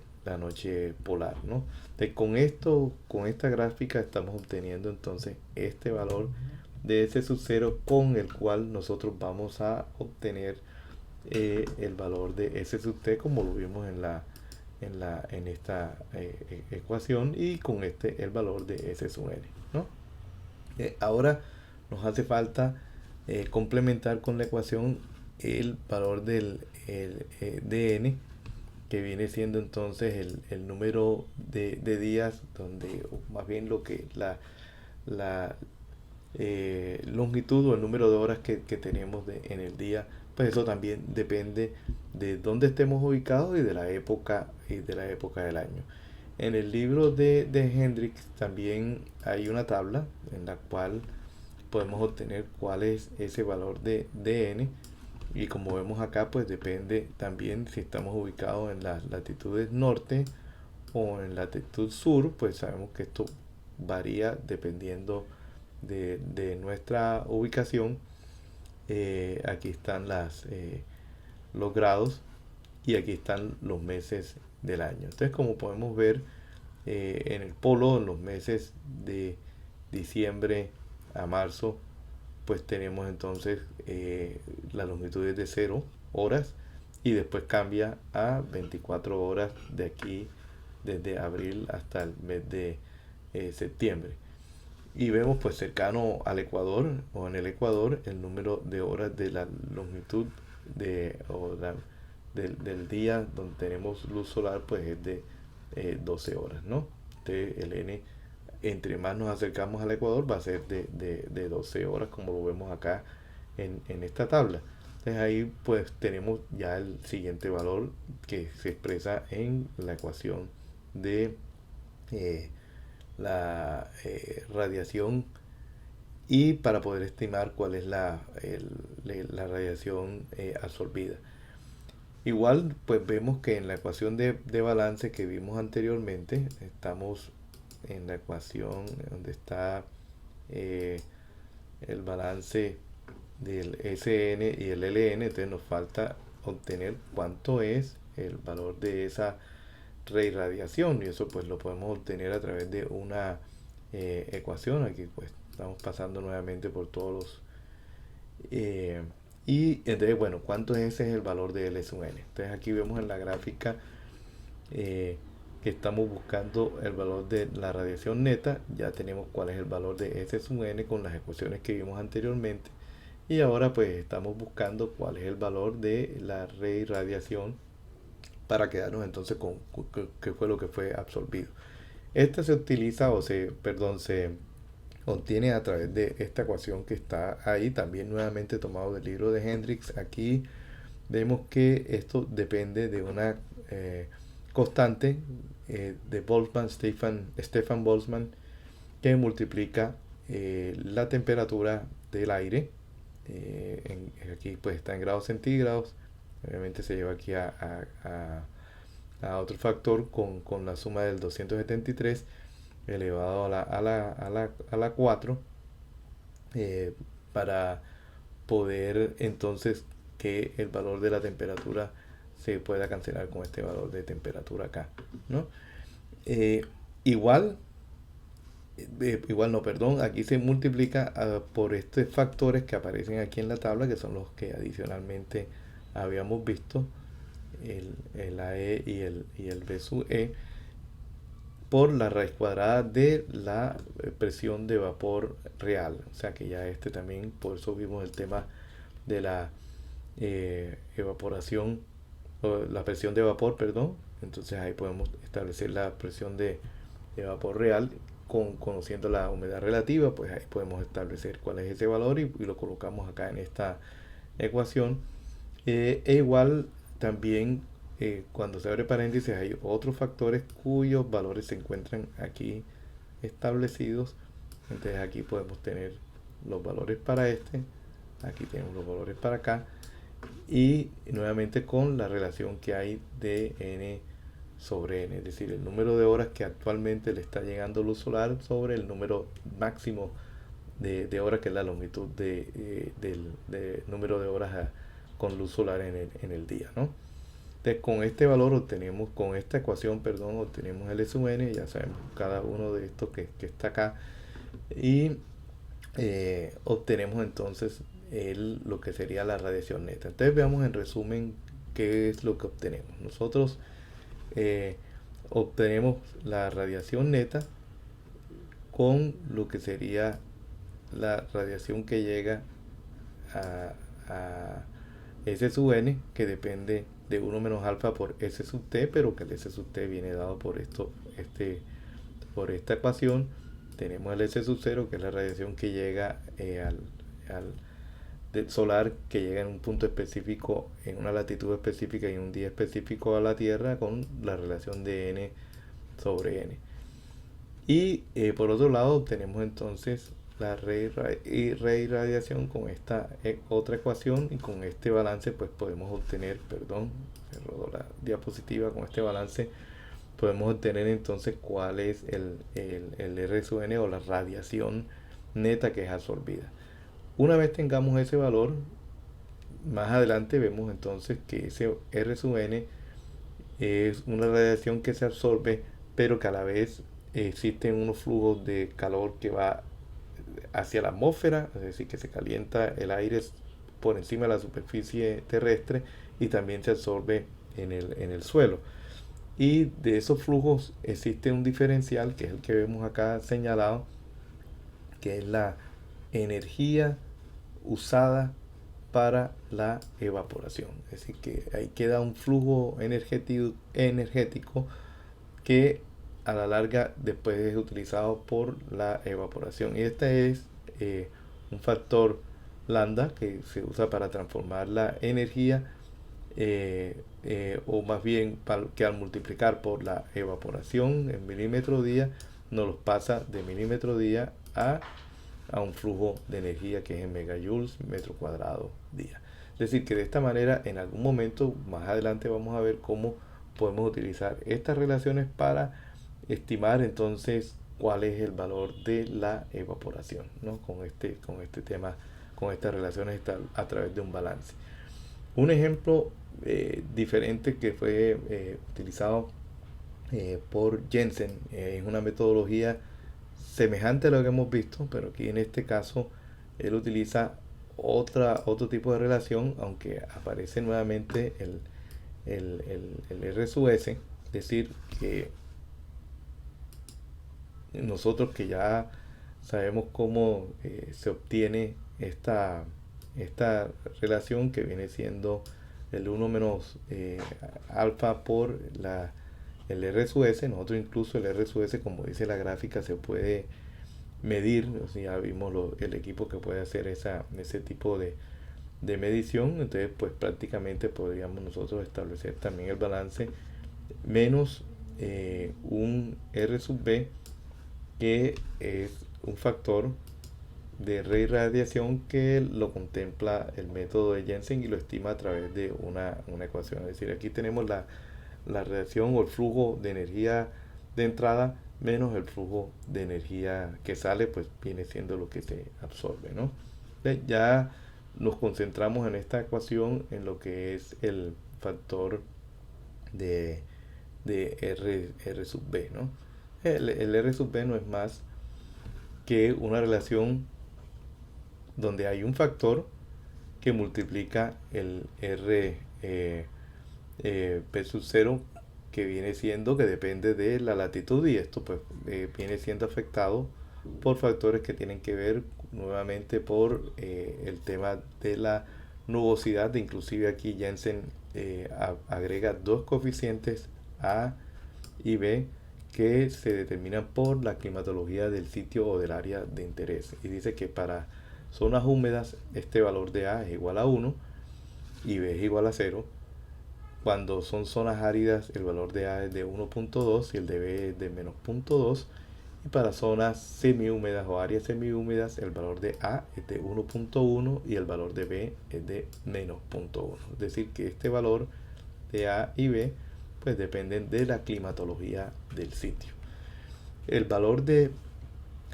polar, ¿no? Entonces, con esta gráfica estamos obteniendo entonces este valor de S sub 0 con el cual nosotros vamos a obtener el valor de S sub t como lo vimos en esta ecuación, y con este el valor de S sub n, ¿no? Ahora nos hace falta complementar con la ecuación el valor del dn, que viene siendo entonces el número de días, donde más bien lo que la longitud o el número de horas que tenemos en el día, pues eso también depende de dónde estemos ubicados y de la época del año. En el libro de Hendrix también hay una tabla en la cual podemos obtener cuál es ese valor de dn, y como vemos acá, pues depende también si estamos ubicados en las latitudes norte o en latitud sur. Pues sabemos que esto varía dependiendo de nuestra ubicación. Aquí están los grados y aquí están los meses del año. Entonces, como podemos ver, en el polo, en los meses de diciembre a marzo, pues tenemos entonces la longitud es de 0 horas, y después cambia a 24 horas de aquí, desde abril hasta el mes de septiembre. Y vemos pues cercano al Ecuador o en el Ecuador el número de horas de la longitud del día donde tenemos luz solar, pues es de 12 horas, ¿no? Entonces el N, entre más nos acercamos al Ecuador, va a ser de 12 horas, como lo vemos acá en esta tabla. Entonces ahí pues tenemos ya el siguiente valor que se expresa en la ecuación de la radiación, y para poder estimar cuál es la radiación absorbida. Igual pues vemos que en la ecuación de balance que vimos anteriormente, estamos en la ecuación donde está el balance del Sn y el Ln. Entonces nos falta obtener cuánto es el valor de esa reirradiación, y eso pues lo podemos obtener a través de una ecuación. Aquí pues estamos pasando nuevamente por todos los y entonces, bueno, ¿cuánto es ese es el valor de L sub n? Entonces aquí vemos en la gráfica que estamos buscando el valor de la radiación neta. Ya tenemos cuál es el valor de S sub n con las ecuaciones que vimos anteriormente, y ahora pues estamos buscando cuál es el valor de la reirradiación para quedarnos entonces con qué fue lo que fue absorbido. Esta se utiliza se obtiene a través de esta ecuación que está ahí, también nuevamente tomado del libro de Hendrix. Aquí vemos que esto depende de una constante de Boltzmann, Stefan Boltzmann, que multiplica la temperatura del aire. Aquí pues está en grados centígrados. Obviamente se lleva aquí a otro factor con la suma del 273 elevado a la 4, para poder entonces que el valor de la temperatura se pueda cancelar con este valor de temperatura acá, ¿no? Igual no, perdón, aquí se multiplica por estos factores que aparecen aquí en la tabla, que son los que adicionalmente habíamos visto, el AE y el B sub E, por la raíz cuadrada de la presión de vapor real. O sea que ya también, por eso vimos el tema de la evaporación, o la presión de vapor, perdón. Entonces ahí podemos establecer la presión de vapor real, conociendo la humedad relativa, pues ahí podemos establecer cuál es ese valor y lo colocamos acá en esta ecuación. E igual también cuando se abre paréntesis hay otros factores cuyos valores se encuentran aquí establecidos. Entonces aquí podemos tener los valores para este, aquí tenemos los valores para acá, y nuevamente con la relación que hay de n sobre n, es decir, el número de horas que actualmente le está llegando luz solar sobre el número máximo de horas, que es la longitud del número de horas con luz solar en el día, ¿no? Entonces, con este valor obtenemos, con esta ecuación, perdón, obtenemos el S sub n, ya sabemos cada uno de estos que está acá, y obtenemos entonces lo que sería la radiación neta. Entonces veamos en resumen qué es lo que obtenemos. Nosotros obtenemos la radiación neta con lo que sería la radiación que llega a S sub n, que depende de 1 menos alfa por S sub t, pero que el S sub t viene dado por por esta ecuación. Tenemos el S sub 0, que es la radiación que llega solar, que llega en un punto específico, en una latitud específica y en un día específico a la Tierra, con la relación de n sobre n. Y por otro lado tenemos entonces la reirradiación con esta otra ecuación, y con este balance pues podemos obtener, perdón, se rodó la diapositiva, con este balance podemos obtener entonces cuál es el R sub n, o la radiación neta que es absorbida. Una vez tengamos ese valor, más adelante vemos entonces que ese R sub n es una radiación que se absorbe, pero que a la vez existen unos flujos de calor que va hacia la atmósfera, es decir, que se calienta el aire por encima de la superficie terrestre y también se absorbe en el suelo. Y de esos flujos existe un diferencial, que es el que vemos acá señalado, que es la energía usada para la evaporación. Es decir, que ahí queda un flujo energético que a la larga después es utilizado por la evaporación. Y este es un factor lambda que se usa para transformar la energía, o más bien que al multiplicar por la evaporación en milímetro día, nos los pasa de milímetro día a un flujo de energía que es en megajoules metro cuadrado día. Es decir, que de esta manera en algún momento más adelante vamos a ver cómo podemos utilizar estas relaciones para estimar entonces cuál es el valor de la evaporación, ¿no? Con este tema, con estas relaciones a través de un balance. Un ejemplo diferente que fue utilizado por Jensen es una metodología semejante a lo que hemos visto, pero aquí en este caso él utiliza otro tipo de relación, aunque aparece nuevamente el R sub S, es decir, que nosotros que ya sabemos cómo se obtiene esta relación, que viene siendo el 1 menos alfa por el R sub S. Nosotros incluso el R sub S, como dice la gráfica, se puede medir. O sea, ya vimos el equipo que puede hacer ese tipo de medición. Entonces pues prácticamente podríamos nosotros establecer también el balance menos un R sub B, que es un factor de reirradiación que lo contempla el método de Jensen y lo estima a través de una ecuación. Es decir, aquí tenemos la radiación o el flujo de energía de entrada menos el flujo de energía que sale, pues viene siendo lo que se absorbe, ¿no? Ya nos concentramos en esta ecuación en lo que es el factor de R sub B, ¿no? El R sub B no es más que una relación donde hay un factor que multiplica el R P sub 0, que viene siendo, que depende de la latitud, y esto pues viene siendo afectado por factores que tienen que ver nuevamente por el tema de la nubosidad. Inclusive aquí Jensen agrega dos coeficientes A y B que se determinan por la climatología del sitio o del área de interés. Y dice que para zonas húmedas este valor de A es igual a 1 y B es igual a 0. Cuando son zonas áridas el valor de A es de 1.2 y el de B es de menos 0.2. Y para zonas semihúmedas o áreas semihúmedas el valor de A es de 1.1 y el valor de B es de menos 0.1. Es decir, que este valor de A y B pues dependen de la climatología del sitio. El valor de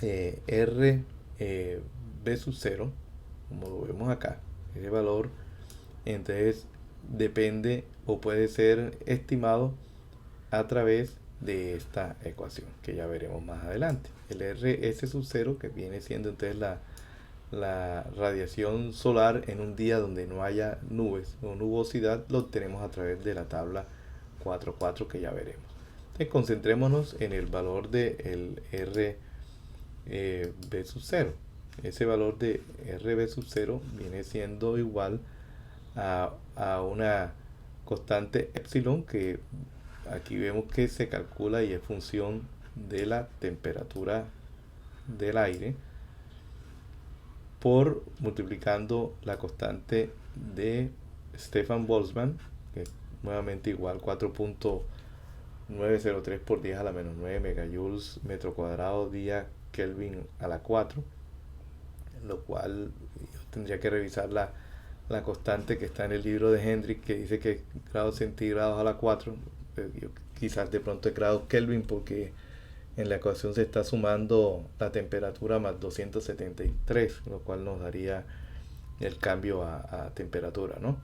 R B sub 0, como lo vemos acá, ese valor entonces depende o puede ser estimado a través de esta ecuación que ya veremos más adelante. El RS sub 0, que viene siendo entonces la radiación solar en un día donde no haya nubes o nubosidad, lo obtenemos a través de la tabla 4.4 que ya veremos. Entonces concentrémonos en el valor del RB sub 0. Ese valor de RB sub 0 viene siendo igual a una constante epsilon que aquí vemos que se calcula y es función de la temperatura del aire por multiplicando la constante de Stefan Boltzmann, que es nuevamente igual 4.903 por 10 a la menos 9 megajoules metro cuadrado día Kelvin a la 4, lo cual yo tendría que revisar la constante que está en el libro de Hendrik, que dice que grados centígrados a la 4, quizás de pronto es grados Kelvin porque en la ecuación se está sumando la temperatura más 273, lo cual nos daría el cambio a temperatura, ¿no?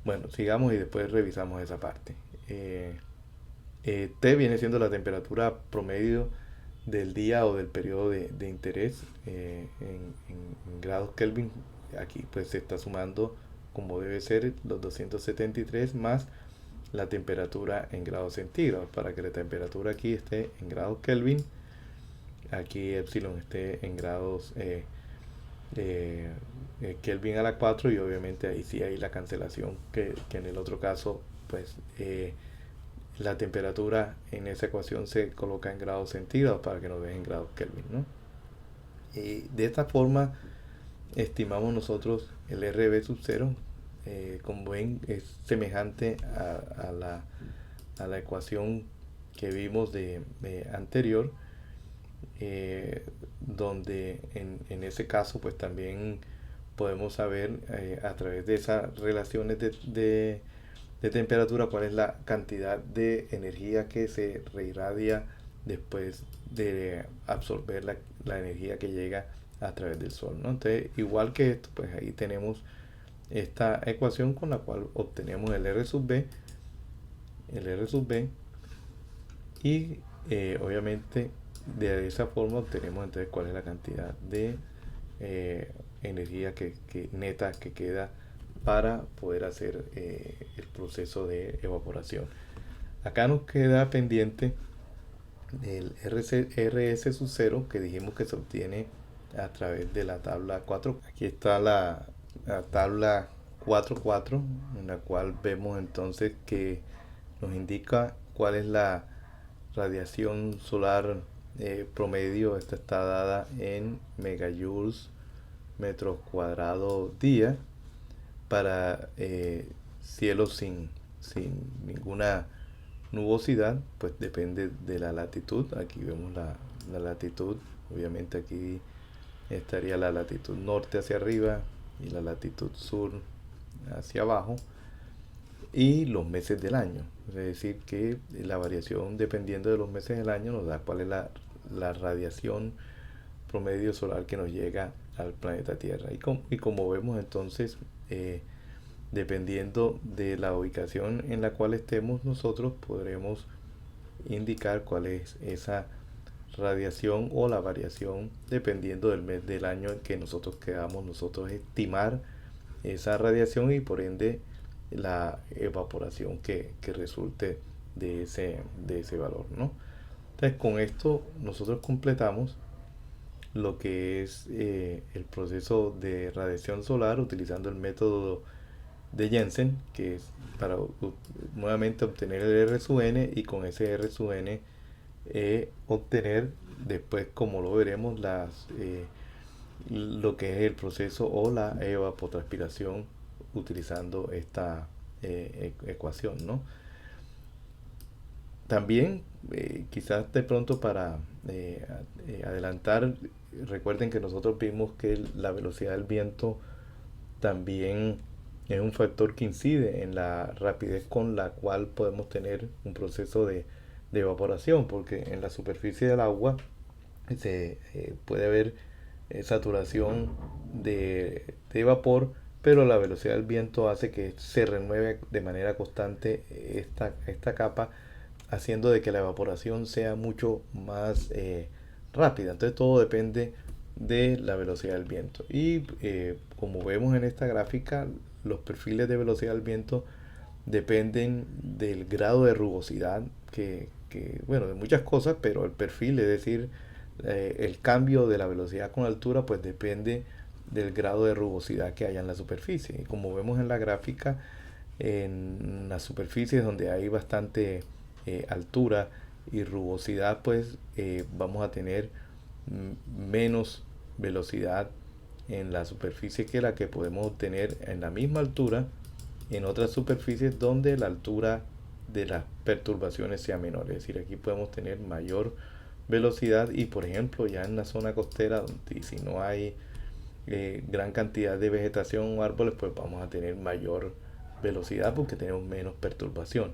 Bueno, sigamos y después revisamos esa parte. T viene siendo la temperatura promedio del día o del periodo de interés en grados Kelvin. Aquí pues se está sumando como debe ser los 273 más la temperatura en grados centígrados para que la temperatura aquí esté en grados Kelvin, aquí epsilon esté en grados Kelvin a la 4 y obviamente ahí sí hay la cancelación que en el otro caso pues la temperatura en esa ecuación se coloca en grados centígrados para que nos dejen grados Kelvin, ¿no? Y de esta forma estimamos nosotros el RB sub 0, como ven es semejante a la ecuación que vimos de anterior, donde en ese caso pues también podemos saber a través de esas relaciones de temperatura cuál es la cantidad de energía que se reirradia después de absorber la energía que llega a través del sol, ¿no? Entonces, igual que esto, pues ahí tenemos esta ecuación con la cual obtenemos el R sub B, y obviamente de esa forma obtenemos entonces cuál es la cantidad de energía que neta que queda para poder hacer el proceso de evaporación. Acá nos queda pendiente el RS sub 0 que dijimos que se obtiene a través de la tabla 4. Aquí está la tabla 4.4 en la cual vemos entonces que nos indica cuál es la radiación solar promedio. Esta está dada en megajoules metros cuadrados día para cielos sin ninguna nubosidad, pues depende de la latitud. Aquí vemos la latitud, obviamente aquí estaría la latitud norte hacia arriba y la latitud sur hacia abajo, y los meses del año, es decir que la variación dependiendo de los meses del año nos da cuál es la radiación promedio solar que nos llega al planeta Tierra. Y como vemos entonces, dependiendo de la ubicación en la cual estemos, nosotros podremos indicar cuál es esa radiación o la variación dependiendo del mes del año en que nosotros queramos nosotros estimar esa radiación y por ende la evaporación que resulte de ese valor, ¿no? Entonces con esto nosotros completamos lo que es el proceso de radiación solar utilizando el método de Jensen, que es para nuevamente obtener el R sub n, y con ese R sub n obtener después, como lo veremos, lo que es el proceso o la evapotranspiración utilizando esta ecuación, ¿no? También, quizás de pronto para adelantar, recuerden que nosotros vimos que la velocidad del viento también es un factor que incide en la rapidez con la cual podemos tener un proceso de evaporación, porque en la superficie del agua se puede haber saturación de vapor, pero la velocidad del viento hace que se renueve de manera constante esta capa, haciendo de que la evaporación sea mucho más rápida. Entonces todo depende de la velocidad del viento. Y como vemos en esta gráfica, los perfiles de velocidad del viento dependen del grado de rugosidad bueno, de muchas cosas, pero el perfil, es decir, el cambio de la velocidad con altura, pues depende del grado de rugosidad que haya en la superficie. Y como vemos en la gráfica, en las superficies donde hay bastante altura y rugosidad, pues vamos a tener menos velocidad en la superficie que la que podemos obtener en la misma altura en otras superficies donde la altura de las perturbaciones sea menor. Es decir, aquí podemos tener mayor velocidad y, por ejemplo, ya en la zona costera, donde si no hay gran cantidad de vegetación o árboles, pues vamos a tener mayor velocidad porque tenemos menos perturbación.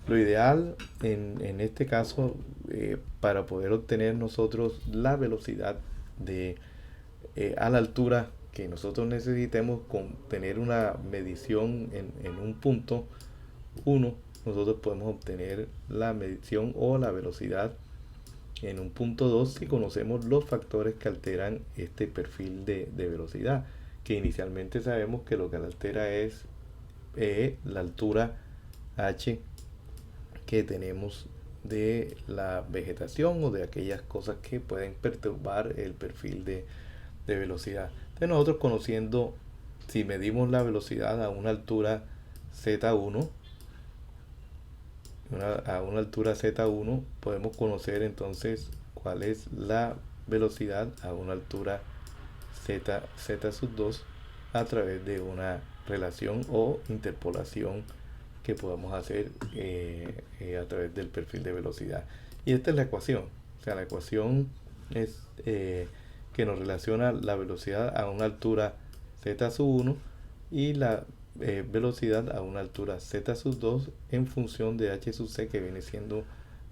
Lo ideal en este caso, para poder obtener nosotros la velocidad a la altura que nosotros necesitemos, con tener una medición en un punto 1, nosotros podemos obtener la medición o la velocidad en un punto 2 si conocemos los factores que alteran este perfil de velocidad, que inicialmente sabemos que lo que altera es la altura h que tenemos de la vegetación o de aquellas cosas que pueden perturbar el perfil de velocidad. Entonces nosotros, conociendo, si medimos la velocidad a una altura z1, a una altura z1, podemos conocer entonces cuál es la velocidad a una altura z2 a través de una relación o interpolación que podemos hacer a través del perfil de velocidad. Y esta es la ecuación. O sea, la ecuación es que nos relaciona la velocidad a una altura z1 y la velocidad a una altura z2 en función de h sub c, que viene siendo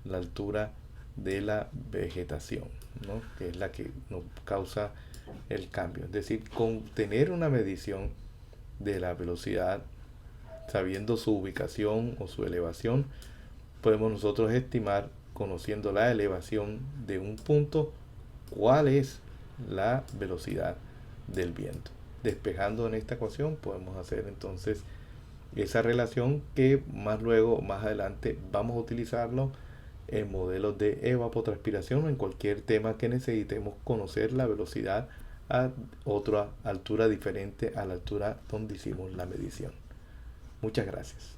la altura de la vegetación, ¿no? Que es la que nos causa el cambio. Es decir, con tener una medición de la velocidad, sabiendo su ubicación o su elevación, podemos nosotros estimar, conociendo la elevación de un punto, cuál es la velocidad del viento. Despejando en esta ecuación podemos hacer entonces esa relación, que más luego, más adelante, vamos a utilizarlo en modelos de evapotranspiración o en cualquier tema que necesitemos conocer la velocidad a otra altura diferente a la altura donde hicimos la medición. Muchas gracias.